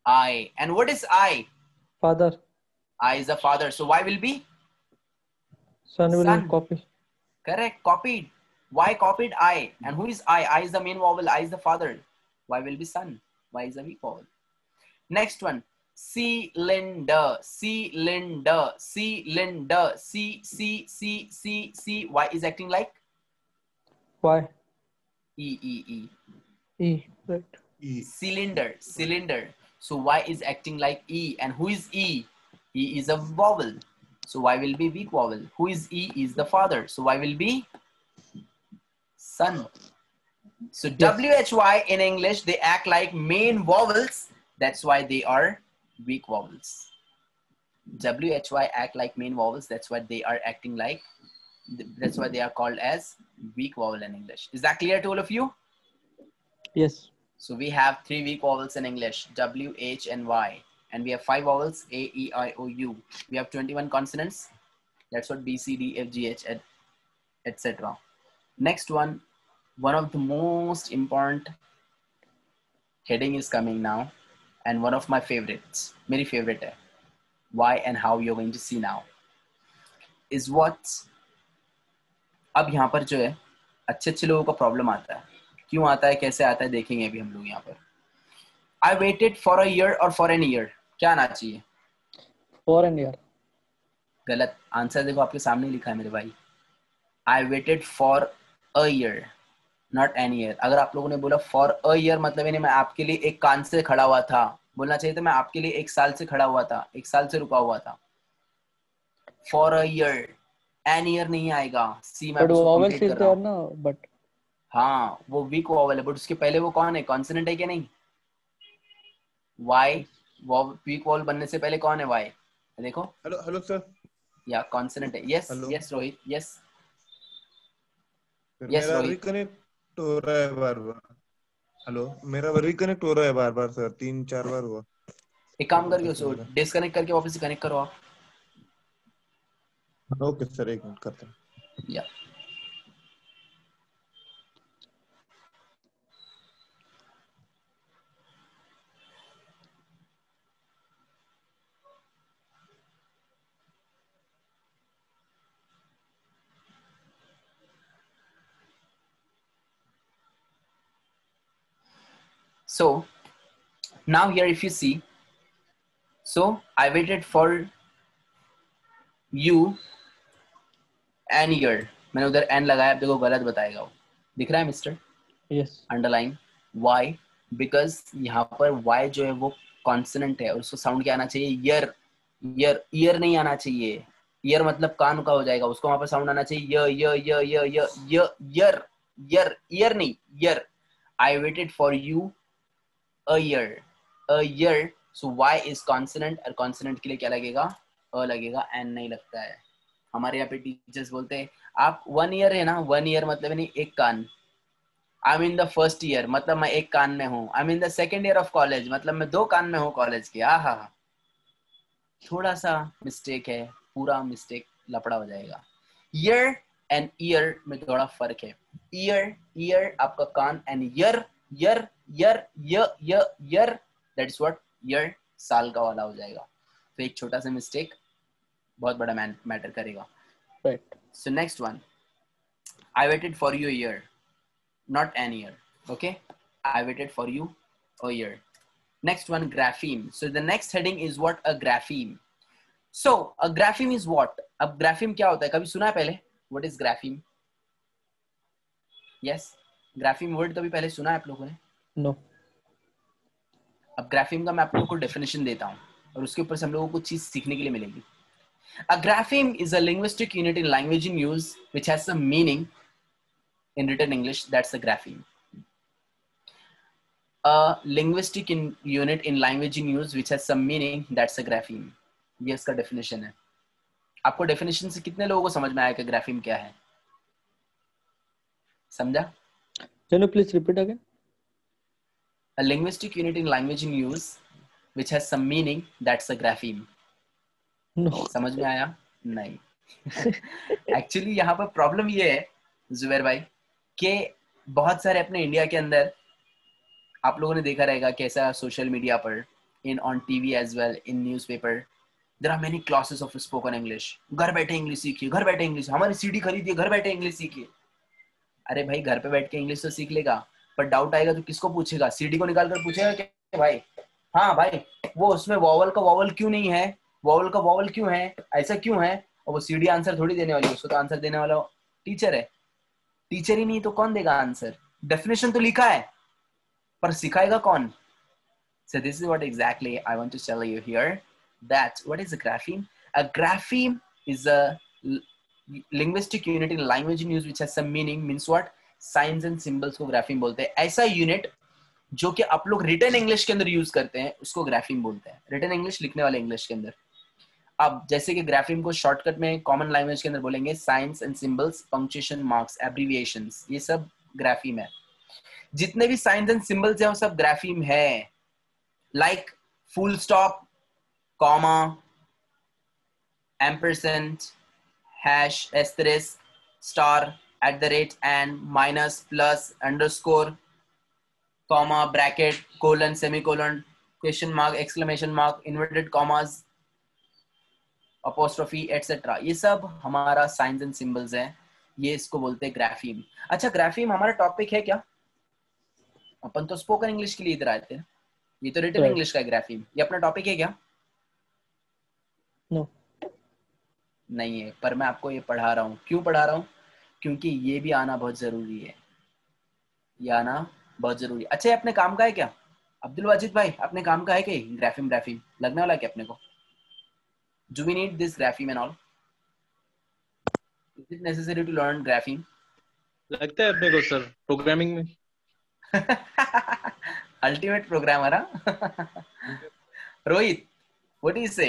I. And what is I? Father. I is the father. So Y will be Son will son. copy. Correct. Copied. Y copied I. And who is I? I is the main vowel. I is the father. Y will be son. Y is the weak vowel. Next one. Cylinder. Cylinder. Cylinder. C. Y is acting like Y. E. E. Right. E. Cylinder. Cylinder. So Y is acting like E. And who is E? E is a vowel. So Y will be weak vowel. Who is E? Is the father. So Y will be son. So Yes. WHY in English, they act like main vowels. That's why they are weak vowels. WHY act like main vowels. That's why they are acting like, that's why they are called as weak vowel in English. Is that clear to all of you? Yes. So we have 3 weak vowels in English, W, H, and Y. And we have 5 vowels, A, E, I, O, U. We have 21 consonants. That's what B, C, D, F, G, H, etc. Next one of the most important heading is coming now. And one of my favorites, मेरी favorite है. Why and how you're going to see now. Is what, अब यहाँ पर जो है, अच्छे लोगों का प्रॉब्लम आता है. क्यों आता है, कैसे आता है, देखेंगे अभी हम लोग यहाँ पर. I waited for a year or for an year. क्या आना चाहिए? For an year. गलत. आंसर देखो आपके सामने लिखा है मेरे भाई. I waited for a year, not an year. अगर आप लोगों ने बोला for a year मतलब यानी मैं आपके लिए एक कान से खड़ा हुआ था. बोलना चाहिए था मैं आपके लिए 1 साल से खड़ा हुआ था, 1 साल से रुका हुआ था. For a year, an year नहीं आएगा. सी मैं But उसको vowels कंप्लीट is कर रहा there हूँ. ना. But हाँ वो वीक वॉवल है, बट उसके पहले वो कौन है, कॉन्सोनेंट है क्या नहीं? वाई. वीक वॉवल बनने से पहले कौन है? वाई. देखो. Hello sir. या कॉन्सोनेंट है. Yes Hello. Yes Rohit. Yes sir Yes, मेरा Rohit. रिकनेक्ट हो रहा है बार बार. हेलो, मेरा रिकनेक्ट हो रहा है बार बार सर, 3-4 बार हुआ. एक काम करके उसको डिस्कनेक्ट करके वापस से कनेक्ट करो आप. ओके सर, 1 मिनट करता हूँ. या so now here if you see, so I waited for you an year. मैंने उधर n लगाया, अब देखो गलत बताएगा वो. दिख रहा है mister? yes. Underline. Why? Because यहाँ पर Y जो है वो कॉन्सोनेंट है और उसको साउंड क्या आना चाहिए? यर. ईयर नहीं आना चाहिए. ईयर मतलब कान का हो जाएगा, उसको वहां पर साउंड आना चाहिए यर नहीं, यर. I waited for you a year. So Y is consonant और consonant के लिए क्या लगेगा? अ लगेगा, n नहीं लगता है. हमारे यहाँ पे टीचर्स बोलते हैं आप 1 ईयर है ना, 1 ईयर मतलब नहीं एक कान. I mean the first year मतलब मैं एक कान में हूँ. I mean the second year of college मतलब मैं 2 कान में हूँ कॉलेज के. हाँ, थोड़ा सा मिस्टेक है, पूरा मिस्टेक लपड़ा हो जाएगा. ईयर एंड ईयर में थोड़ा फर्क है. ईयर आपका कान and year that is what year साल का वाला हो जाएगा. तो एक छोटा सा मिस्टेक बहुत बड़ा मैटर करेगा. Right. So next one, I waited for you a year, not an year. Okay, I waited for you a year. Next one, grapheme. So the next heading is what? A grapheme. So a grapheme is what? अब grapheme क्या होता है, कभी सुना है पहले? What is grapheme? Yes, grapheme word कभी पहले सुना है आप लोगों ने? No. अब grapheme का मैं आप लोगों को definition देता हूँ और उसके ऊपर से हम लोगों को कुछ चीज सीखने के लिए मिलेगी. A grapheme is a linguistic unit in language in use which has some meaning in written English. That's a grapheme. A linguistic unit in language in use which has some meaning. That's a grapheme. ये इसका definition है. आपको definition से कितने लोगों को समझ में आया कि grapheme क्या है? समझा? Can you please repeat again? A linguistic unit in language in use which has some meaning, that's a grapheme. No. समझ में आया? नहीं. एक्चुअली यहाँ पर प्रॉब्लम ये है जुबैर भाई कि बहुत सारे अपने इंडिया के अंदर आप लोगों ने देखा रहेगा कैसा सोशल मीडिया पर, in on TV as well, in newspaper, there are many classes of spoken English. घर बैठे इंग्लिश सीखिए, घर बैठे इंग्लिश, हमारी सीडी खरीदिए, घर बैठे इंग्लिश सीखिए. अरे भाई घर पे बैठ के इंग्लिश तो सीख लेगा, पर डाउट आएगा तो किसको पूछेगा? सीडी को निकाल कर पूछेगा कि भाई हाँ भाई वो उसमें वॉवल का वॉवल क्यों नहीं है, वॉवल का वॉवल क्यों है, ऐसा क्यों है? और वो सीडी आंसर थोड़ी देने वाली है, उसको तो आंसर देने वाला टीचर है. टीचर ही नहीं तो कौन देगा आंसर? डेफिनेशन तो लिखा है पर सिखाएगा कौन? So this is what exactly I want to tell you here, that what is a grapheme? A grapheme is a linguistic unit in language in use which has some meaning. Means what? Signs and symbols को grapheme बोलते हैं. ऐसा यूनिट जो कि आप लोग रिटन इंग्लिश के अंदर यूज करते हैं उसको ग्राफीम बोलते हैं. रिटन इंग्लिश, लिखने वाले इंग्लिश के अंदर. अब जैसे कि ग्राफीम को शॉर्टकट में कॉमन लैंग्वेज के अंदर बोलेंगे science and symbols, punctuation marks, abbreviations, ये सब ग्राफीम है. जितने भी साइंस एंड सिंबल्स हैं वो सब ग्राफीम है. Like full stop, comma, ampersand, hash, asterisk, star, at the rate, and, minus, plus, underscore, comma, bracket, colon, semicolon, question mark, exclamation mark, inverted commas, apostrophe, etcetera, ये सब हमारा साइंस एंड सिंबल्स हैं. ये इसको बोलते हैं ग्राफीम. अच्छा, ग्राफीम हमारा टॉपिक है क्या? अपन तो स्पोकन इंग्लिश के लिए इधर आए थे. ये तो रिटन इंग्लिश का है ग्राफीम. ये अपना टॉपिक है क्या? No. नहीं है, पर मैं आपको ये पढ़ा रहा हूँ. क्यों पढ़ा रहा हूँ? क्योंकि ये भी आना बहुत जरूरी है. ये आना बहुत जरूरी है. अच्छा, ये अपने काम का है क्या अब्दुल वाजिद भाई? अपने काम का है क्या ग्राफीम? ग्राफीम लगने वाला है क्या अपने को? Do we need this grapheme and all? Is it necessary to learn grapheme? लगता है अपने को सर प्रोग्रामिंग में. Ultimate programmer, huh? Rohit, what do you say?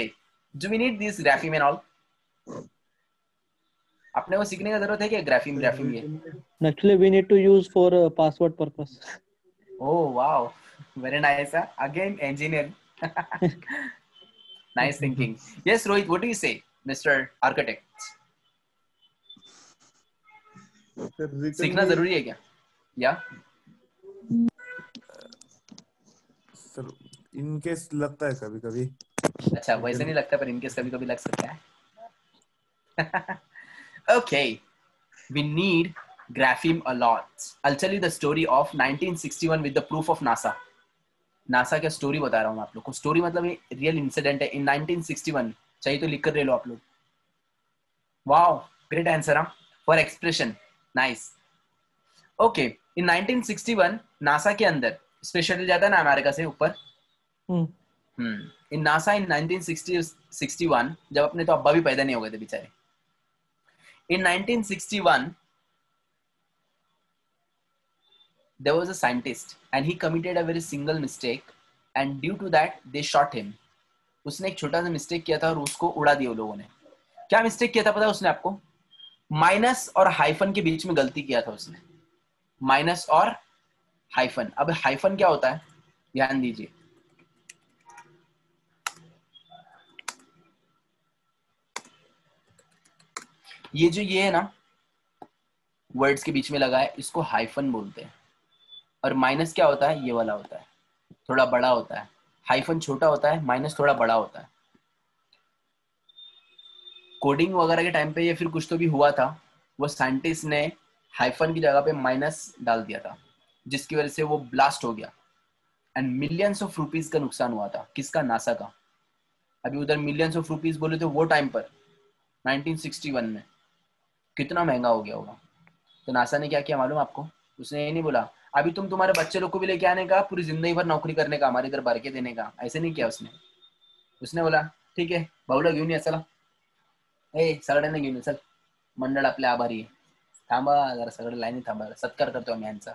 Do we need this grapheme and all? अपने को सीखने का जरूरत है क्या ग्राफीम? ग्राफीम ये Actually, we need to use for password purpose. Oh wow, very nice. Huh? Again, engineer. Nice thinking. Yes, Rohit, what do you say, Mr. Architect? सीखना जरूरी है क्या? या सर इनकेस लगता है कभी कभी. अच्छा, वैसे नहीं लगता, पर इनकेस कभी कभी लग सकता है. Okay, we need grapheme a lot. I'll tell you the story of 1961 with the proof of NASA. NASA का स्टोरी बता रहा हूँ आप लोग को. स्टोरी मतलब ये रियल इंसिडेंट है. इन 1961, चाहिए तो लिख कर ले लो आप लोग. Wow, great answer for expression, nice. Okay, in 1961 NASA के अंदर स्पेशल जाता है ना अमेरिका से ऊपर. इन नासा इन 1961, जब अपने तो अब्बा भी पैदा नहीं हो गए थे बेचारे. इन 1961 there was a scientist and he committed a very single mistake and due to that they shot him. उसने एक छोटा सा मिस्टेक किया था और उसको उड़ा दिया लोगों ने. क्या मिस्टेक किया था पता है उसने आपको? माइनस और हाइफन के बीच में गलती किया था उसने. माइनस और हाइफन. अब हाइफन क्या होता है ध्यान दीजिए. ये जो ये है ना वर्ड्स के बीच में लगा है, इसको हाइफन बोलते हैं. और माइनस क्या होता है? ये वाला होता है, थोड़ा बड़ा होता है. हाइफन छोटा होता है, माइनस थोड़ा बड़ा होता है. कोडिंग वगैरह के टाइम पे ये फिर कुछ तो भी हुआ था. वो साइंटिस्ट ने हाइफन की जगह पे माइनस डाल दिया था, जिसकी वजह से वो ब्लास्ट हो गया एंड मिलियंस ऑफ रुपीज का नुकसान हुआ था. किसका? नासा का. अभी उधर मिलियंस ऑफ रुपीज बोले तो वो टाइम पर 1961 में कितना महंगा हो गया होगा. तो नासा ने क्या किया मालूम आपको? उसने ये नहीं बोला अभी तुम तुम्हारे बच्चे लोग को भी लेके आने का, पूरी जिंदगी भर नौकरी करने का, हमारे इधर भर के देने का. ऐसे नहीं किया उसने. उसने बोला ठीक आहे भाऊला घेऊन या, चला सगळ्यांना घेऊन या, चल मंडळ आपले आभारी आहे, थांबा जरा सगळे लाईनी थांबा, सत्कार करतो आम्ही यांचा.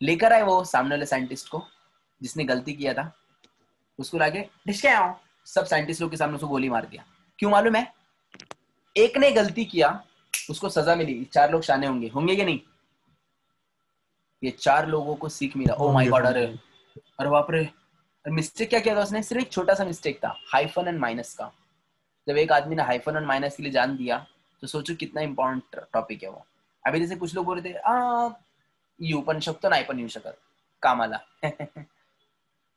लेकर आए वो सामने वाले साइंटिस्ट को जिसने गलती किया था. उसको लाके ढिसके आओ, सब साइंटिस्ट लोग के सामने उसको गोली मार दिया. क्यों मालूम है? एक ने गलती किया, उसको सजा मिली. 4 लोग शाने होंगे कि नहीं? ये 4 लोगों को सीख मिला. ओ माय गॉड, अरे अरे बाप रे, मिस्टेक क्या किया था उसने? सिर्फ एक छोटा सा मिस्टेक था, हाइफन एंड माइनस का। जब एक आदमी ने हाइफन और माइनस के लिए जान दिया तो सोचो कितना इंपॉर्टेंट टॉपिक है वो। अभी जैसे कुछ लोग बोल रहे थे यू पण शकतो नाही पण येऊ शकत कामाला।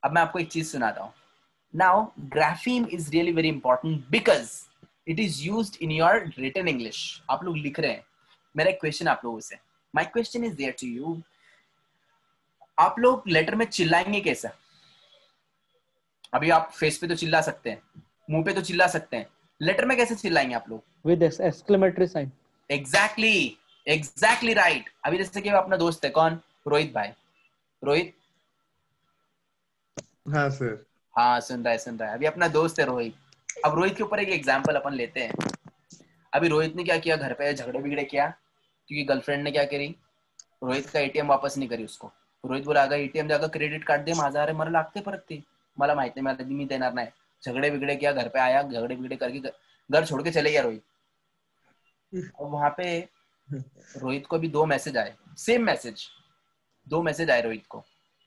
अब मैं आपको एक चीज सुनाता हूँ। Now grapheme is really very important because it is used in your written English. आप लोग लिख रहे हैं, मेरा एक क्वेश्चन आप लोगों से, my question is there to you, आप लोग लेटर में चिल्लाएंगे कैसे? अभी आप फेस पे तो चिल्ला सकते हैं, मुंह पे तो चिल्ला सकते हैं, लेटर में कैसे चिल्लाएंगे आप लोग? With exclamatory sign. Exactly right. अभी जैसे कि अपना दोस्त है, कौन? रोहित भाई। रोहित, हाँ सर। हाँ सुन रहा है। अभी अपना दोस्त है रोहित। अब रोहित के ऊपर एक एग्जाम्पल अपन लेते हैं। अभी रोहित ने क्या किया, घर पे झगड़े बिगड़े किया क्योंकि गर्लफ्रेंड ने क्या करी, रोहित का एटीएम वापस नहीं करी उसको। रोहित बोला अगर एटीएम जाकर क्रेडिट कार्ड दे, माझा अरे मला लागते परत ते, मला माहित नाही, मला मी देणार नाही। झगड़े बिगड़े किया, घर पे आया, झगड़े बिगड़े करके घर छोड़ के चले गया रोहित। अब वहां पे रोहित को भी 2 मैसेज आए, सेम मैसेज, 2 मैसेज आए रोहित को।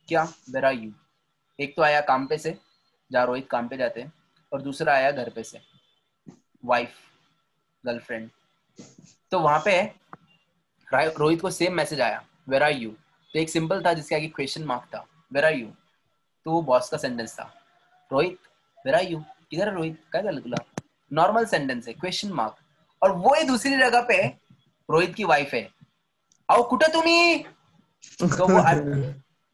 क्या? Where are you. एक तो आया काम पे से, जहाँ रोहित काम पे जाते हैं, और दूसरा आया घर पे से, वाइफ, गर्लफ्रेंड। तो वहां पे रोहित को सेम मैसेज आया, वेयर आर यू। तो एक सिंपल था जिसके आगे क्वेश्चन मार्क था, वेयर आर यू। तो वो बॉस का सेंटेंस था, रोहित वेयर आर यू, किधर है रोहित, काय झालं तुला। नॉर्मल सेंटेंस है, क्वेश्चन मार्क। और वो ही दूसरी जगह पे रोहित की वाइफ है, अहो कुठे तुम्ही। तो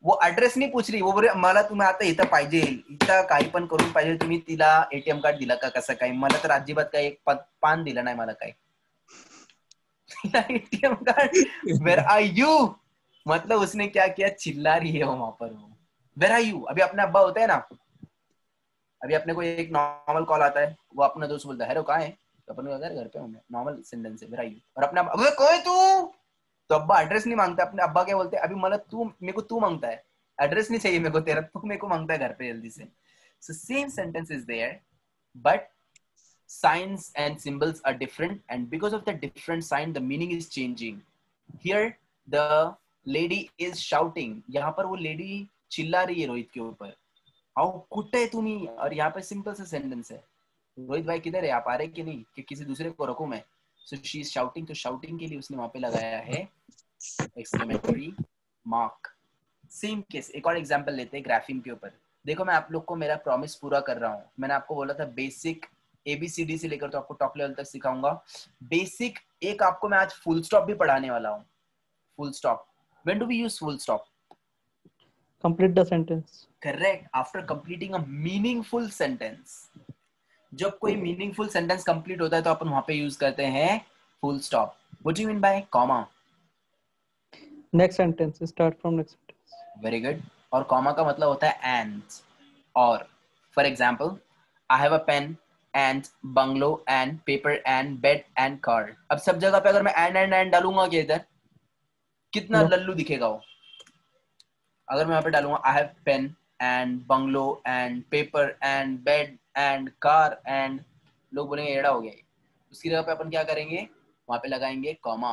वो ऍड्रेस नाही पूछ रही, वो बोले मला तुम्ही आता इथं पाहिजे, इथं काही पण करून पाहिजे, तुम्ही तिला एटीएम कार्ड दिला का, कसं काही, मला तर अजिबात काही एक पान दिलं नाही मला काही। ATM card, where are you, मतलब उसने क्या किया, चिल्ला रही है वहां पर वो, वेयर आर यू। अभी अपने अब्बा होते हैं ना, अभी अपने को एक नॉर्मल कॉल आता है, वो अपना दोस्त बोलता है हेलो कहाँ है, तो अपन को घर पे हूँ मैं, नॉर्मल सेंटेंस है वेयर आर यू। और अपने अब्बा कौन है तू, तो अब्बा एड्रेस नहीं मांगता, अपने अब्बा क्या बोलते हैं, अभी मतलब तू मेरे को तू मांगता है, एड्रेस नहीं चाहिए मेरे को तेरा, तू मेरे को मांगता है घर पे जल्दी से। So same sentence is there, but signs and symbols are different, and because of the different sign the meaning is changing. Here the lady is shouting, यहाँ पर वो लेडी चिल्ला रही है रोहित के ऊपर, आओ कुटे तुम्ही। और यहाँ पे सिंपल सा सेंटेंस है, रोहित भाई किधर है, आप आ रहे कि नहीं, कि किसी दूसरे को रखूं मैं। सो शी इज शाउटिंग, तो शाउटिंग के लिए उसने वहां पे लगाया है एक्सक्लेमेटरी मार्क। सेम केस, एक और एग्जांपल लेते हैं ग्राफीम के ऊपर। देखो मैं आप लोग को मेरा प्रॉमिस पूरा कर रहा हूँ, मैंने आपको बोला था बेसिक ABCD से लेकर तो आपको टॉप लेवल तक सिखाऊंगा। बेसिक एक आपको मैं आज फुल स्टॉप भी पढ़ाने वाला हूँ। Full stop, when do we use full stop? Complete the sentence. Correct, after completing a meaningful sentence. जब कोई मीनिंगफुल सेंटेंस कंप्लीट होता है तो अपन वहां पे यूज करते हैं full stop. What do you mean by comma? Next sentence. Start from next sentence. Very good. और कॉमा का मतलब होता है एंड, और for example I have a pen and bungalow and paper and bed and car. अब सब जगह पे अगर मैं एंड डालूंगा कि इधर कितना No. लल्लू दिखेगा वो। अगर मैं यहाँ पे डालूंगा I have pen and bungalow and paper and bed and car and, लोग बोलेंगे एड़ा हो गया। उसकी जगह पे अपन क्या करेंगे, वहां पे लगाएंगे comma,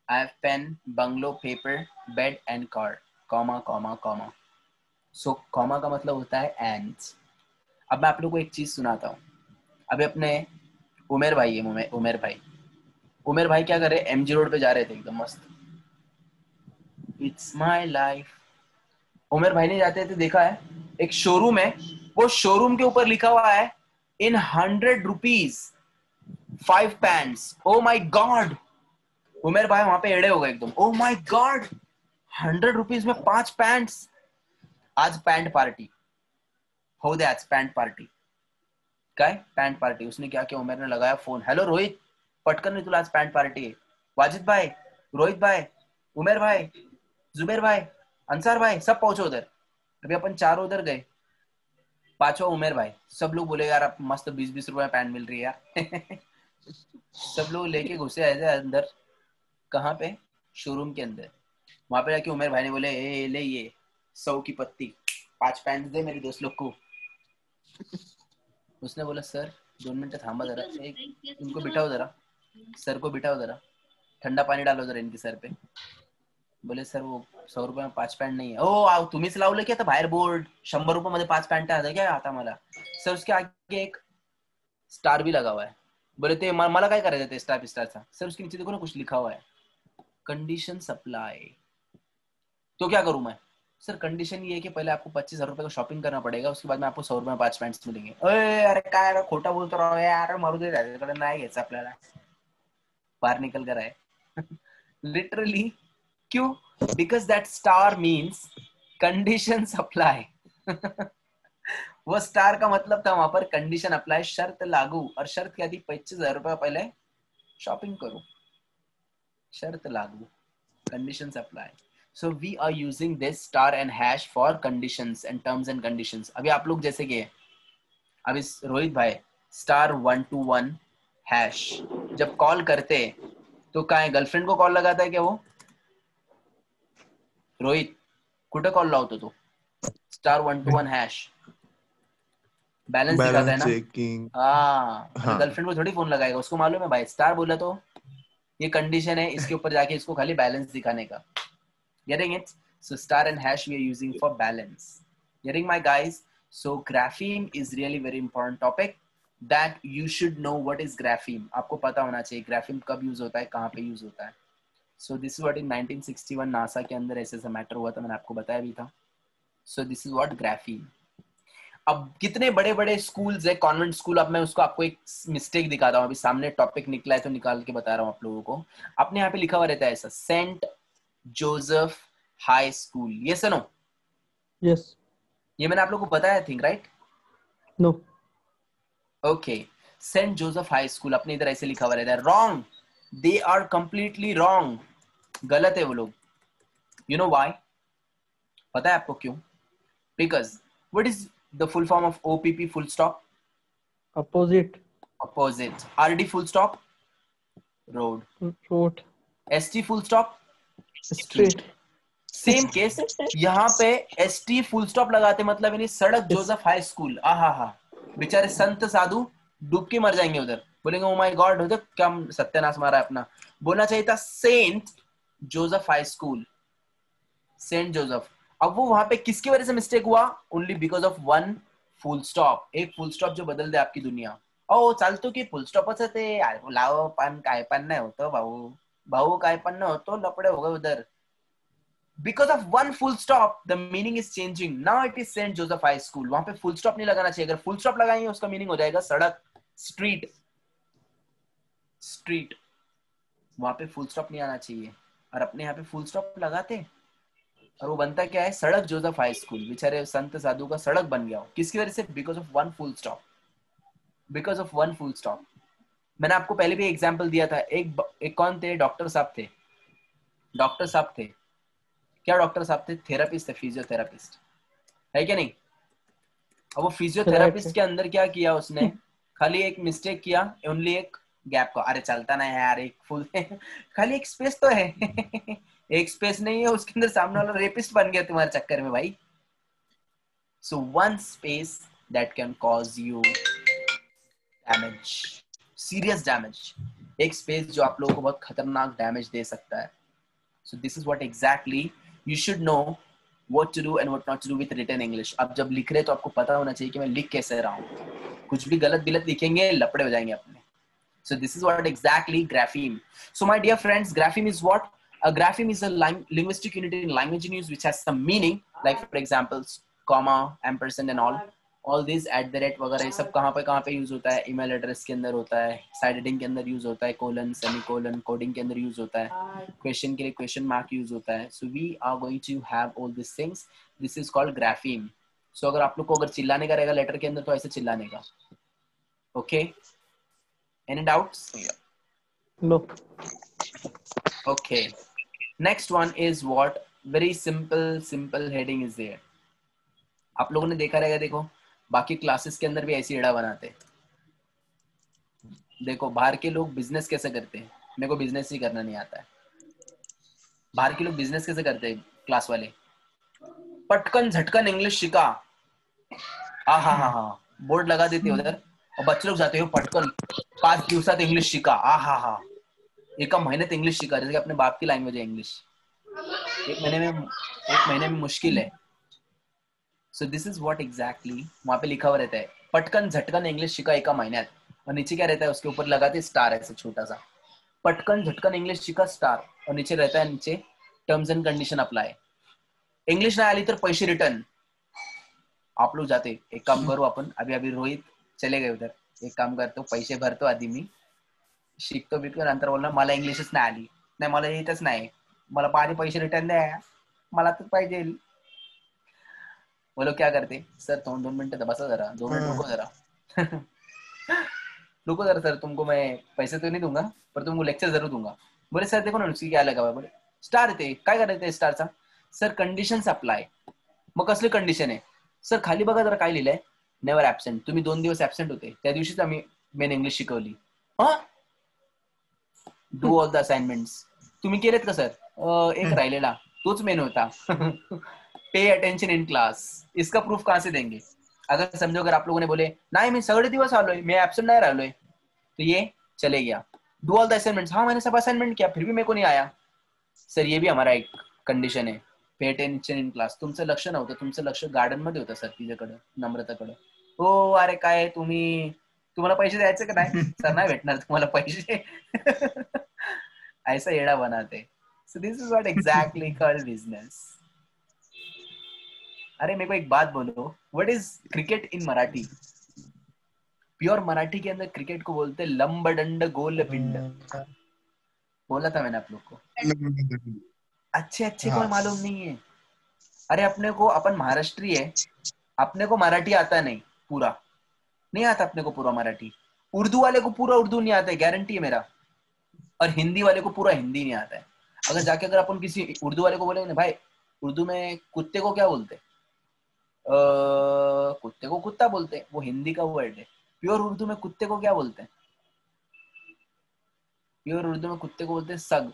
I have pen bungalow paper bed and car, comma comma comma. So comma का मतलब होता है एंड। अब मैं आप लोगों को एक चीज सुनाता हूँ। अभी अपने उमेर भाई है, उमेर भाई क्या कर रहे, MG रोड पे जा रहे थे एकदम मस्त, इट्स माई लाइफ। उमेर भाई ने जाते थे, देखा है एक शोरूम है, वो शोरूम के ऊपर लिखा हुआ है इन 100 रुपीज 5 पैंट्स। ओ माई गॉड, उमेर भाई वहां पे एड़े हो गए एकदम, ओ माई गॉड 100 रुपीज में 5 पैंट्स। आज पैंट पार्टी हो दे, आज पैंट पार्टी, काय पैंट पार्टी। उसने क्या किया, उमेर ने लगाया फोन, हेलो रोहित पटकन नहीं, तुला आज पैंट पार्टी है। वाजिद भाई, रोहित भाई, उमेर भाई, जुबेर भाई, अंसार भाई, सब पहुंचो उधर। अभी अपन चारों उधर गए, 5वां उमेर भाई। सब लोग बोले यार आप मस्त 20-20 रुपए में पैंट मिल रही है यार। सब लोग लेके घुसे आए थे अंदर, कहाँ पे, शोरूम के अंदर। वहां पे जाके उमेर भाई ने बोले ए ले ये 100 की पत्ती, 5 पैंट दे मेरे दोस्त लोग को। उसने बोला सर 2 मिनट थांबा जरा, एक इनको बिठाओ जरा, सर को बिठाओ जरा, ठंडा पानी डालो जरा इनके सर पे। बोले सर वो 100 रुपये में 5 पॅन्ट नाही आहे. ओ आव तुम्हीच लावलं की आता बाहेर बोर्ड 100 रुपये मध्ये 5 पॅन्ट आता क्या आता मला. सर उसके आगे एक स्टार भी लगा हुआ है. बोले ते मला काय करायचं ते स्टारचा. सर उसके नीचे देखो ना कुछ लिखा हुआ है कंडीशन सप्लाई. तो क्या करूं मैं. सर कंडीशन ये है कि पहले आपको 25,000 रुपए का शॉपिंग करना पड़ेगा, उसके बाद में आपको 100 रुपये में 5 पॅन्ट्स मिलेंगे. अरे काय खोटा बोलतो राव यार, मारू दे त्याच्याकडे नाही घ्यायचं आपल्याला. बाहर निकल कर आए. लिटरली क्यों. Because that star means condition supply. वो स्टार का मतलब था वहां पर कंडीशन अप्लाई, शर्त लागू. और शर्त क्या थी, 25,000 रुपये पहले शॉपिंग करो. शर्त लागू, conditions apply. So we are using this star and hash for conditions and terms and conditions. अभी आप लोग जैसे कि अभी रोहित भाई *121 हैश जब कॉल करते तो काय गर्लफ्रेंड को कॉल लगाता है क्या वो. रोहित कुठे कॉल लावतो तो. *121 हैश बैलेंस दिखाता है ना. चेकिंग. हाँ गर्लफ्रेंड को थोड़ी फोन लगाएगा, उसको मालूम है भाई स्टार बोला तो ये कंडीशन है, इसके ऊपर जाके इसको खाली बैलेंस दिखाने का. Getting it? So star and hash we are using for balance. Getting my guys? So grapheme is really very important topic that you should know what is grapheme. आपको पता होना चाहिए grapheme कब यूज होता है, कहाँ पे यूज होता है. So this is what in 1961 NASA के अंदर ऐसा मैटर हुआ था, मैंने आपको बताया भी था. So this is what grapheme. अब कितने बड़े बड़े स्कूल्स है, कॉन्वेंट स्कूल. अब मैं उसको आपको एक मिस्टेक दिखाता हूँ, अभी सामने टॉपिक निकला है तो निकाल के बता रहा हूँ आप लोगों को. अपने यहाँ पे लिखा हुआ रहता है ऐसा सेंट जोसेफ हाई स्कूल. ये सुनो. Yes. ये मैंने आप लोगों को बताया think right. No. Okay saint Joseph high school अपने इधर ऐसे लिखा हुआ रहता है. Wrong. They are completely wrong. गलत है वो लोग. You know why. पता है आपको क्यों. Because what is the full form of OPP full stop. Opposite. Opposite. RD full stop. Road. Road. ST full stop. Street. Same case यहाँ पे ST full stop लगाते मतलब यानी सड़क जोसेफ हाई स्कूल. आहा बेचारे संत साधु डूब के मर जाएंगे उधर. बोलेंगे ओ माय गॉड उधर क्या सत्यानाश मारा है अपना. बोलना चाहिए था saint Joseph high school. Saint Joseph. अब वो वहां पे किसकी वजह से मिस्टेक हुआ. Only because of one full stop. एक फुल स्टॉप जो बदल दे आपकी दुनिया. ओ चालतो की फुल स्टॉपच ते लाव पण काय पण नाही होतं भाऊ. भाऊ काय पण नाही होतो लपडे हो गए उधर. Because of one full stop the meaning is changing. Now it is saint Joseph high school. वहां पे फुल स्टॉप नहीं लगाना चाहिए. अगर फुल स्टॉप लगाएंगे उसका मीनिंग हो जाएगा सड़क. स्ट्रीट. स्ट्रीट. वहां पे फुल स्टॉप नहीं आना चाहिए. और अपने यहाँ पे फुल स्टॉप लगाते और वो बनता क्या है सड़क जोसेफ हाई स्कूल. बेचारे संत साधु का सड़क बन गया. किसकी वजह से. Because of one full stop. Because of one full stop. मैंने आपको पहले भी एग्जांपल दिया था. एक कौन थे. डॉक्टर साहब थे. डॉक्टर साहब थे क्या. डॉक्टर साहब थे थेरापिस्ट थे. फिजियोथेरापिस्ट है क्या नहीं. अब वो फिजियोथेरापिस्ट के अंदर क्या किया उसने. खाली एक मिस्टेक किया. ओनली एक गैप को. अरे चलता ना यार एक फुल खाली एक स्पेस तो है. एक स्पेस नहीं है उसके अंदर सामने वाला रेपिस्ट बन गया तुम्हारे चक्कर में भाई. So one space that can cause you damage. Serious damage. एक स्पेस जो आप लोगों को बहुत खतरनाक डैमेज दे सकता है. So this is what exactly you should know what to do and what not to do with written English. अब जब लिख रहे तो आपको पता होना चाहिए कि मैं लिख कैसे रहा हूँ. कुछ भी गलत गलत लिखेंगे लपड़े हो जाएंगे अपने. So this is what exactly grapheme. So my dear friends, grapheme is what? A grapheme is a linguistic unit in language use which has some meaning, like for example, comma, ampersand and all. All these @ वगैरह ये सब कहाँ पे यूज होता है. ईमेल एड्रेस के अंदर होता है. साइड हेडिंग के अंदर यूज होता है. कोलन सेमीकोलन कोडिंग के अंदर यूज होता है. क्वेश्चन के लिए क्वेश्चन मार्क यूज होता है. So we are going to have all these things. This is called grapheme. So अगर आप लोग को अगर चिल्लाने का रहेगा लेटर के अंदर तो ऐसे चिल्लाने का. Okay. Any doubts? No. Okay. Next one is what? Very simple heading is there. आप लोगों ने देखा रहेगा. देखो बाकी क्लासेस के अंदर भी ऐसी एड़ा बनाते. देखो बाहर के लोग बिजनेस कैसे करते हैं. मेरे को बिजनेस ही करना नहीं आता है. बाहर के लोग बिजनेस कैसे करते हैं क्लास वाले. पटकन झटकन इंग्लिश शिका. हा बोर्ड लगा देते उधर और बच्चे लोग जाते हो पटकन 5 दिवसात इंग्लिश शिका. एका महिन्यात इंग्लिश शिका. जैसे कि अपने बाप की लैंग्वेज है इंग्लिश. एक महीने में मुश्किल है. So this is what exactly वहाँ पे लिखा हुआ रहता है. पटकन झटकन इंग्लिश सीखा 1 महीने. और नीचे क्या रहता है, उसके ऊपर लगाते स्टार ऐसे छोटा सा. पटकन झटकन इंग्लिश सीखा स्टार. और नीचे रहता है, नीचे terms and condition apply. English नाही आली तर पैसे रिटर्न. आप लोग जाते, एक काम करू आपण, अभी अभी रोहित चले गए उधर. एक काम करतो, पैसे भरतो आधी मी, शिकतो बिकतो, नंतर बोलणार मला इंग्लिशच नाही आली, नाही मला येतच नाही, मला आधी पैसे रिटर्न द्या, मला तर पाहिजे. वो लोग क्या करते, सर 2 मिनट बसा जरा, 2 मिनट रुको जरा. रुको जरा सर, तुमको मैं पैसे तो नहीं दूंगा पर तुमको लेक्चर जरूर दूंगा. बोले सर देखो ना उसकी क्या लगा हुआ. बोले स्टार येते, काय करायचं स्टारचा. Sir conditions apply. मग कसली कंडिशन आहे सर, खाली बघा जरा काय लिहिलंय, नेवर ऍबसेंट. तुम्ही 2 दिवस ऍबसेंट होते, त्या दिवशीच आम्ही मेन इंग्लिश शिकवली. Do all the assignments. तुम्ही केलेत का सर? एक राहिलेला, तोच मेन होता. Pay attention in class. इसका प्रूफ कहाँ से देंगे? अगर समझो, अगर आप लोगों ने बोले नहीं मैं सगळे दिवस आलोय, मैं एब्सेंट नहीं रहा, तो ये चले गया. Do all the assignments. हाँ मैंने सब असाइनमेंट किया, फिर भी मेरे को नहीं आया. सर ये भी हमारा एक कंडिशन आहे. Pay attention in class. तुमचं लक्ष नव्हतं, तुमचं लक्ष गार्डन मध्ये होतं सर, तिच्याकडे नम्रताकडे. हो अरे काय तुम्हाला पैसे द्यायचे का नाही? सर नाही भेटणार तुम्हाला पैसे. ऐसा येडा बनाते. सो this is what exactly called business. अरे मेरे को एक बात बोलो, what is cricket in Marathi? Pure Marathi के अंदर क्रिकेट को बोलते लंबडंड गोल पिंड. बोला था मैंने आप लोग को. अच्छे को मालूम नहीं है. अरे अपने को, अपन महाराष्ट्री है, अपने को मराठी आता नहीं पूरा, नहीं आता अपने को पूरा मराठी. उर्दू वाले को पूरा उर्दू नहीं आता है, गारंटी है मेरा. और हिंदी वाले को पूरा हिंदी नहीं आता है. अगर अपन किसी उर्दू वाले को बोलेंगे ना, भाई उर्दू में कुत्ते को क्या बोलते, कुत्ते को कुत्ता बोलते हैं, वो हिंदी का वर्ड है. प्योर उर्दू में कुत्ते को क्या बोलते हैं? प्योर उर्दू में कुत्ते को बोलते हैं सग.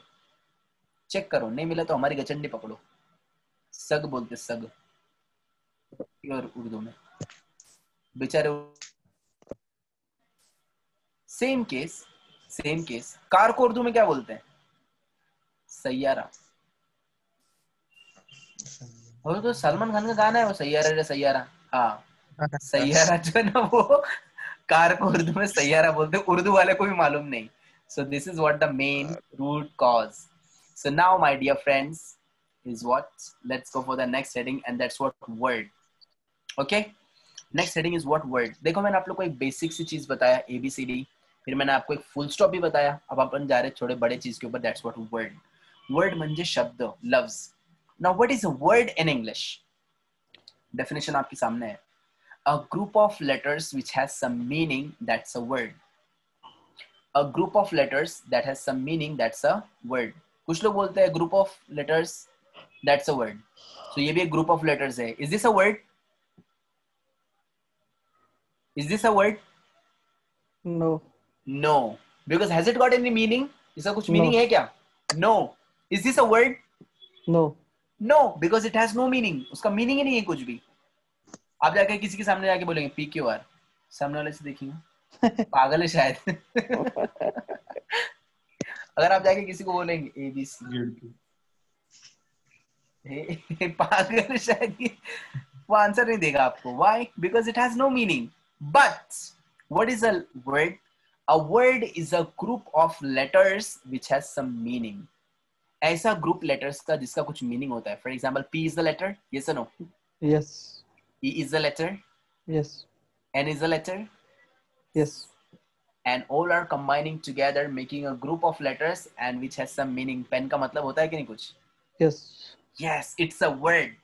चेक करो, नहीं मिला तो हमारी गचंडी पकड़ो. सग बोलते, सग प्योर उर्दू में. बेचारे. सेम केस कार को उर्दू में क्या बोलते हैं? सैयारा. और तो सलमान खान का गाना है वो, सैयारा रे सैयारा. हाँ, सैयारा जो है ना, वो कार को उर्दू में सैयारा बोलते हैं. उर्दू वाले को भी मालूम नहीं. So this is what the main root cause. So now my dear friends is what, let's go for the next heading, and that's what word. Okay, next heading is what word. देखो मैंने आप लोग को एक बेसिक सी चीज बताया, ABCD, फिर मैंने आपको एक फुल स्टॉप भी बताया. अब अपन जा रहे थोड़े बड़े चीज के ऊपर. That's what word. Word म्हणजे शब्द, लफ्ज. Now what is a word in English? Definition आपके सामने है. A group of letters which has some meaning, that's a word. A group of letters that has some meaning, that's a word. कुछ लोग बोलते हैं group of letters, that's a word. So ये भी एक group of letters है. Is this a word? Is this a word? No. No. Because has it got any meaning? इसका कुछ meaning No. है क्या? No. Is this a word? No. No, because it has no meaning. उसका meaning ही नहीं है कुछ भी. आप जाके किसी के सामने जाके बोलेंगे PQR, सामने वाले से देखेंगे पागल है शायद. अगर आप जाके किसी को बोलेंगे ABC, पागल है शायद, वो आंसर नहीं देगा आपको. Why? Because it has no meaning. But what is a word? A word is a group of letters which has some meaning. ऐसा ग्रुप लेटर्स का जिसका कुछ मीनिंग होता है. For example, P is the letter, yes or no? Yes. E is the letter, Yes. N is the letter, Yes. and all are combining together making a group of letters and which has some meaning. Pen का मतलब होता है कि नहीं कुछ? Yes. Yes, it's a word.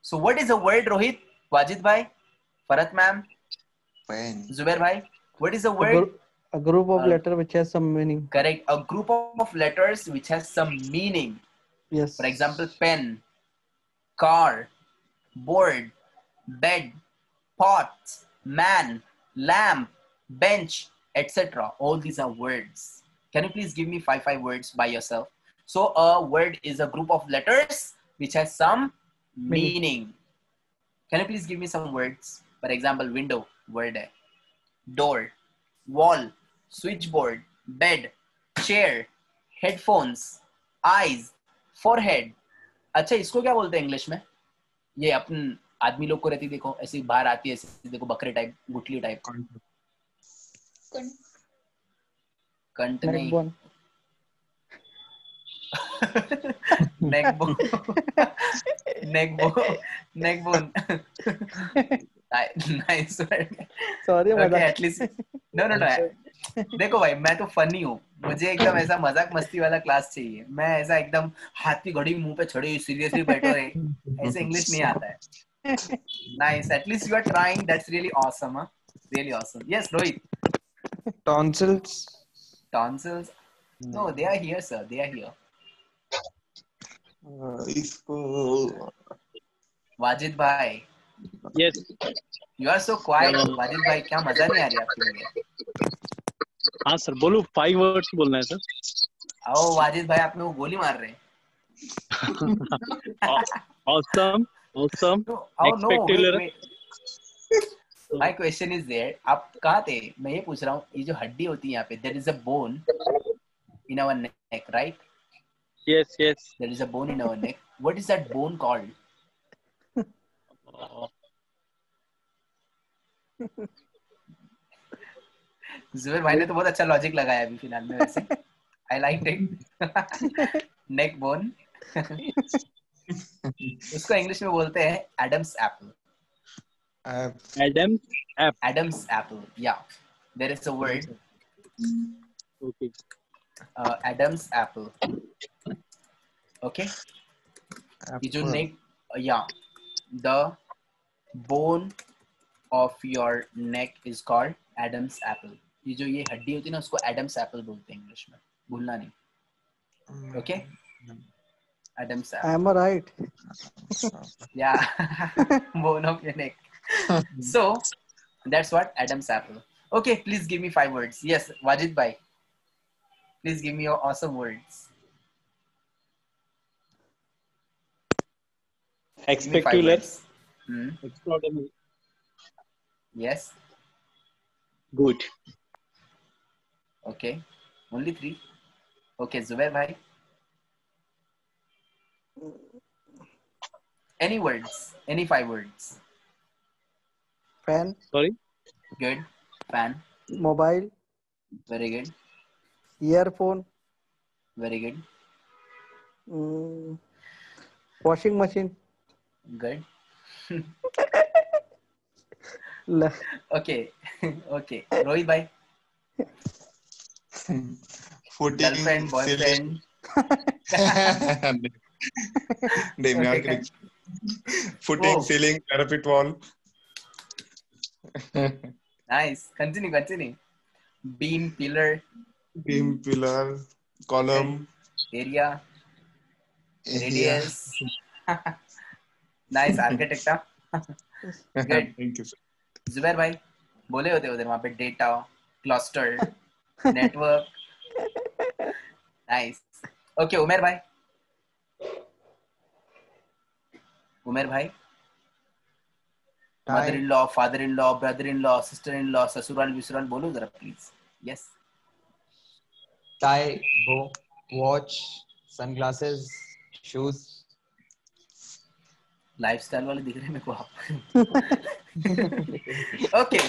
So what is a word, Rohit, Wajid भाई, फरत मैम, Pen. जुबैर भाई? What is a A, word? a group of letter which has some meaning. Correct. A group of letters which has some meaning. Yes. For example, pen, car, board, bed, pot, man, lamp, bench, etc. All these are words. Can you please give me five words by yourself? So a word is a group of letters which has some meaning. Can you please give me some words? For example, window, word hai. Door, wall, switchboard, bed, chair, headphones, eyes, forehead, अच्छा इसको क्या बोलते हैं इंग्लिश में? ये अपन आदमी लोग को रहती देखो ऐसी बाहर आती है ऐसी देखो बकरे टाइप गुटली टाइप. कंट नेक नहीं. Bone. Neck bone. Neck bone. Neck bone. Nice word. Sorry okay मजाक. एटलीस्ट. No no no. देखो भाई मैं तो फनी हूँ. मुझे एकदम ऐसा मजाक मस्ती वाला क्लास चाहिए. मैं ऐसा एकदम हाथ की घड़ी मुंह पे चढ़ी सीरियसली बैठो है ऐसे इंग्लिश नहीं आता है. Nice. At least you are trying. That's really awesome. Huh? Really awesome. Yes, Rohit. Tonsils. Tonsils. No, they are here, sir. They are here. इसको Wajid bhai. Yes. You are so quiet. Wajid bhai, क्या मजा नहीं आ रही आपकी मुझे. हाँ सर बोलो 5 वर्ड्स बोलना है सर. आओ वाजिद भाई आप लोग गोली मार रहे हैं. Awesome. Awesome. No, oh no, wait, Spectacular. wait. My question is there. आप कहाँ थे? मैं ये पूछ रहा हूँ. ये जो हड्डी होती है यहाँ पे, there is a bone in our neck, right? Yes, yes. There is a bone in our neck. What is that bone called? Zuber भाई ने तो बहुत अच्छा लॉजिक लगाया अभी फिलहाल में वैसे. I liked it. Neck bone. उसको इंग्लिश में बोलते हैं Adam's apple. Adam. App. Adam's apple. Yeah. There is a word. Okay. Adam's apple. Okay. ये जो neck, yeah, the bone of your neck is called Adam's apple. ये जो ये हड्डी होती है ना उसको Adam's apple बोलते हैं इंग्लिश में. भूलना नहीं. Okay. Adam's apple. Am I right? Yeah. Bone of your neck. So that's what Adam's apple. Okay, please give me 5 words. Yes, Wajid bhai. Please give me your awesome words. Give me 5 Spectacular. words. Hmm. Extraordinary. Yes. Good. Okay. Only 3. Okay, Zubair bhai. Any words? Any 5 words? Fan, Sorry. Good. Fan. mobile, Very good. earphone, Very good. washing machine. Good. La- Okay. Okay. Rohit bhai. footing Girlfriend, boyfriend. नहीं मैं Okay. footing Oh. ceiling parapet wall. Nice. Continue. Continue. Beam, pillar, Beam pillar column. area, radius. Nice. Architect. Huh? Good. Thank you sir. Zubair भाई बोले होते उधर वहां पे data cluster network. Nice. Okay Umer भाई. उमेर भाई. Mother in law, father in law, brother in law, sister in law, ससुराल विसुराल बोलो जरा please. Yes. Tie, bow, watch, sunglasses, shoes. Lifestyle वाले दिख रहे हैं मेरे को आप. Okay.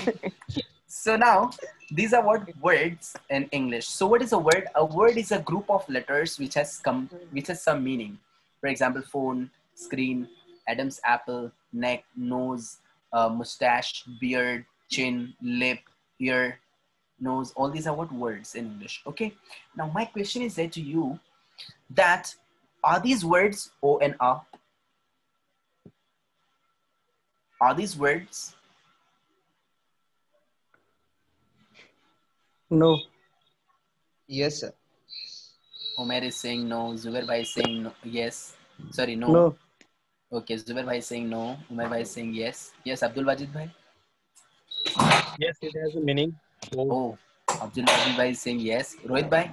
So now these are what words in English. So what is a word? A word is a group of letters which has some meaning. For example, phone, screen, Adam's apple, neck, nose, mustache, beard, chin, lip, ear, nose. All these are what words in English. Okay. Now my question is there to you that are these words O and A? Are these words? no. Yes, sir. Umair is saying no. Zubair bhai is saying no. Yes. Sorry, no. No. Okay, Zubair bhai is saying no. Umair bhai is saying yes. Yes, Abdul Wajid bhai. Yes, it has a meaning. Oh, Abdul Wajid bhai is saying yes. Rohit bhai.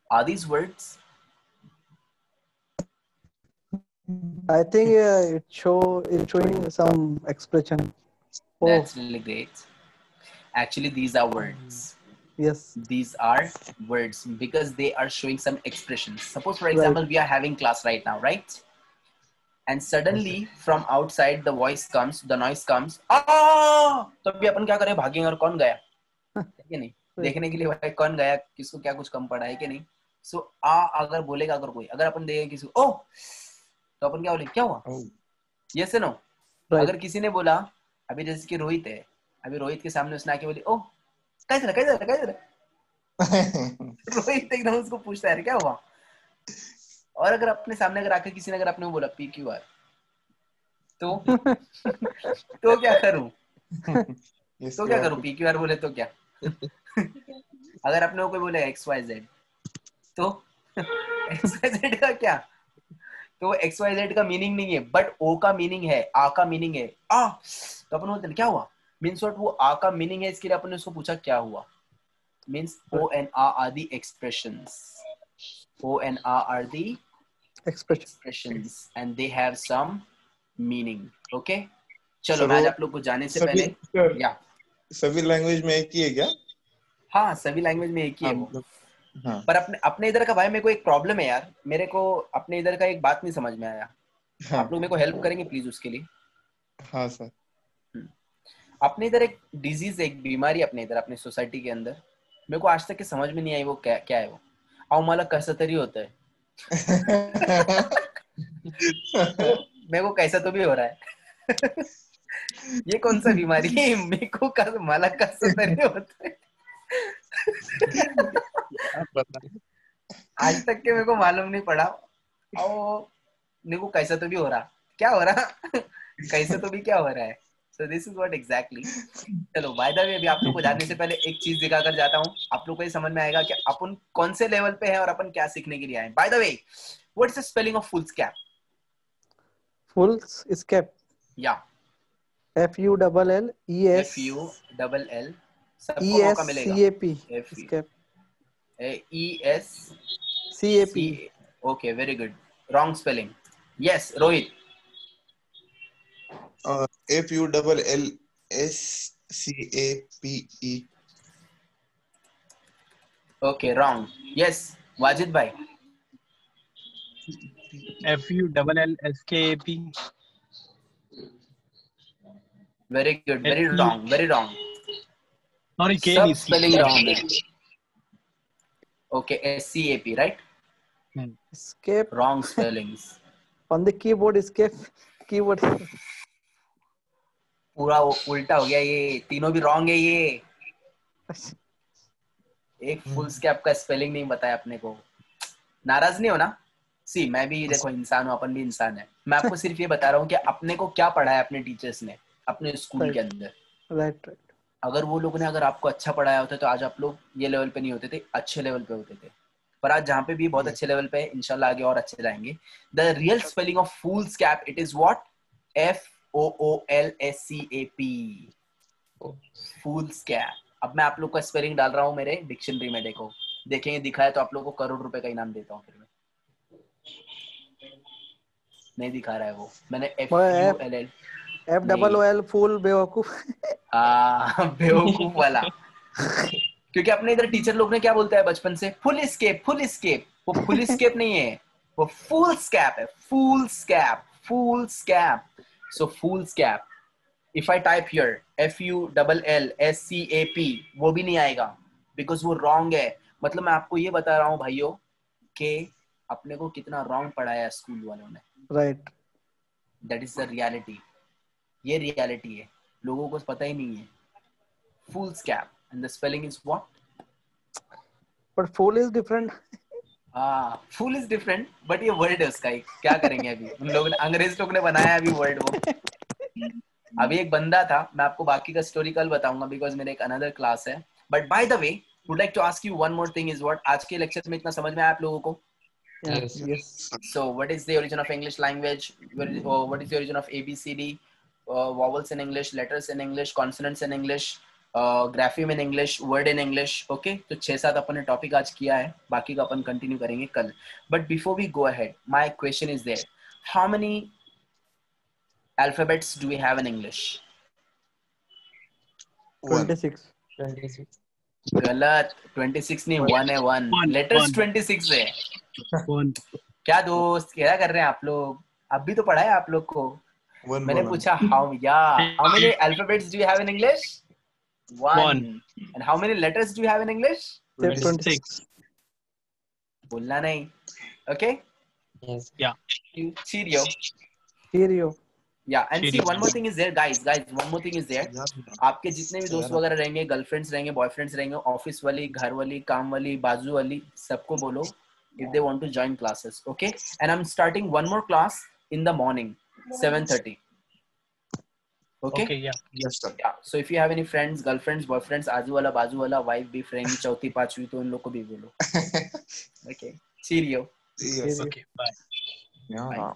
Are these words? I think it's showing some expression. Oh, That's really great. Actually, these are words. Yes. These are words because they are showing some expressions. Suppose for Right. example we are having class right now, right? And suddenly from outside the voice comes, the noise comes, तो अभी अपन क्या करें, भागेंगे और कौन गया, है कि नहीं, देखने के लिए भाई कौन गया, किसको क्या कुछ कम पड़ा है कि नहीं. सो अगर बोलेगा, अगर कोई, अगर अपन देखें किसी को ओ, तो अपन क्या बोले, क्या हुआ, यस नो. Right. अगर किसी ने बोला, अभी जैसे कि रोहित है, अभी रोहित के सामने उसने आके बोली ओ कैसे रहा रोहित एकदम उसको पूछता है क्या हुआ. और अगर अपने सामने अगर आके किसी ने अगर अपने बोला PQR, तो तो क्या करूं, तो क्या करूं, PQR बोले तो क्या. अगर अपने को कोई बोले XYZ, तो XYZ का क्या, तो XYZ का मीनिंग नहीं है, बट O का मीनिंग है, आ का मीनिंग है, तो अपन बोलते हैं क्या हुआ, मीन्स व्हाट, वो आ का मीनिंग है, इसके लिए अपन ने उसको पूछा क्या हुआ. Means O and A are the expressions. O and A are the expressions and they have some meaning. Okay? चलो मैं आज आप लोग को जाने से पहले, या सभी लैंग्वेज में एक ही है क्या? हाँ, सभी लैंग्वेज में एक ही है वो. हाँ. पर अपने इधर का भाई मेरे को एक प्रॉब्लम है यार, मेरे को अपने इधर का एक बात नहीं समझ में आया. हाँ. आप लोग मेरे को हेल्प करेंगे प्लीज उसके लिए. हाँ सर. अपने इधर एक डिजीज, एक बीमारी अपने इधर अपने सोसाइटी के अंदर, मेरे को आज तक के समझ में नहीं आई वो क्या है वो. और मला कसं तरी होता है. मेरे को कैसा तो भी हो रहा है. ये कौन सा बीमारी है, मेरे को मला कसं तरी होता है. आज तक के मेरे को मालूम नहीं पड़ा. और मेरे को कैसा तो भी हो रहा, क्या हो रहा, कैसा तो भी क्या हो रहा है. So this is what exactly. चलो बाय द वे अभी आप लोग को जानने से पहले एक चीज दिखाकर जाता हूँ, आप लोग को ये समझ में आएगा कि अपन कौन से लेवल पे हैं और अपन क्या सीखने के लिए आए. Bye the way, what is the spelling of foolscap? Foolscap. या FULLES FULL, सबको मौका मिलेगा. Escap. ESCAP. Okay, very good. Wrong spelling. Yes, Rohit. FULLSCAPE. Okay, wrong. Yes, Wajid bhai. FULLSKAP. Very good. Very wrong. Very wrong. Sorry, K सब नहीं, C. spelling wrong है. Okay, SCAP, right? Escape. Wrong spellings. On the keyboard, escape. Keyboard. पूरा उल्टा हो गया, ये तीनों भी wrong है. ये एक foolscap का spelling नहीं बताया अपने को. नाराज नहीं हो ना? सी मैं भी देखो इंसान हूँ, अपन भी इंसान है. मैं आपको सिर्फ ये बता रहा हूँ कि अपने को क्या पढ़ाया अपने टीचर्स ने अपने स्कूल के अंदर. Right. अगर वो लोगों ने अगर आपको अच्छा पढ़ाया होता तो आज आप लोग ये लेवल पे नहीं होते थे, अच्छे लेवल पे होते थे. पर आज जहाँ पे भी बहुत अच्छे लेवल पे है, इंशाल्लाह आगे और अच्छे जाएंगे. The real spelling of foolscap, it is what? FOOLSCAP. foolscap. अब मैं आप लोग का स्पेलिंग डाल रहा हूँ मेरे डिक्शनरी में, देखो देखेंगे दिखाया तो आप लोग को करोड़ रुपए का इनाम देता हूँ. फिर मैं नहीं दिखा रहा है वो, मैंने FULL FOOL फूल बेवकूफ. बेवकूफ वाला. क्योंकि अपने इधर टीचर लोग ने क्या बोलता है बचपन से, फुल स्केप. वो फुल स्केप नहीं है, वो फुल स्कैप है. Foolscap. So foolscap. If I type here FULLSCAP, वो भी नहीं आएगा बिकॉज वो रॉन्ग है. मतलब मैं आपको ये बता रहा हूँ भाइयों कि अपने को कितना रॉन्ग पढ़ाया स्कूल वालों ने. Right. That is the reality. ये रियलिटी है, लोगों को पता ही नहीं है. foolscap and the spelling is what? But fool is different. Fool is different, but ये वर्ड है उसका. क्या करेंगे अभी, उन लोगों ने, अंग्रेज लोग ने बनाया अभी वर्ड वो. अभी एक बंदा था, मैं आपको बाकी का स्टोरी कल बताऊंगा बिकॉज मेरे एक अनदर क्लास है. But by the way would like to ask you one more thing is what. आज के लेक्चर में इतना समझ में आया आप लोगों को? Yes. So what is the origin of English language? What is the origin of ABCD? Vowels in English, letters in English, consonants in English, grapheme in English, word in English. Okay, तो 6-7 अपन ने टॉपिक आज किया है, बाकी का अपन कंटिन्यू करेंगे कल. But before we go ahead, my question is there. How many alphabets do we have in English? 26. गलत. 26 नहीं, 1 है. 1 One, लेटेस्ट one. 26 है. One. क्या दोस्त, क्या कर रहे हैं आप लोग? अभी तो पढ़ा है आप लोग को. One मैंने बोला. पूछा how many alphabets do you have in English? One. And how many letters do you have in English? 26. बोलना नहीं. Okay? Yes. Yeah. Cheerio. Cheerio. Yeah, and see, Cheerio. one more thing is there, guys, one more thing is there. आपके जितने भी दोस्त वगैरह रहेंगे, गर्लफ्रेंड्स रहेंगे, बॉयफ्रेंड्स रहेंगे, ऑफिस वाली, घर वाली, काम वाली, बाजू वाली, सबको बोलो if they want to join classes, okay? And I'm starting one more class in the morning, 7:30. Okay? Okay, yeah. Yes, sir. Yeah. So if you have any friends, girlfriends, boyfriends, आजू वाला, बाजू वाला, wife भी फ्रेंड, चौथी पांचवी, तो उन लोग को भी बोलो. Okay. Cheerio. Yes. Okay, bye. Yeah.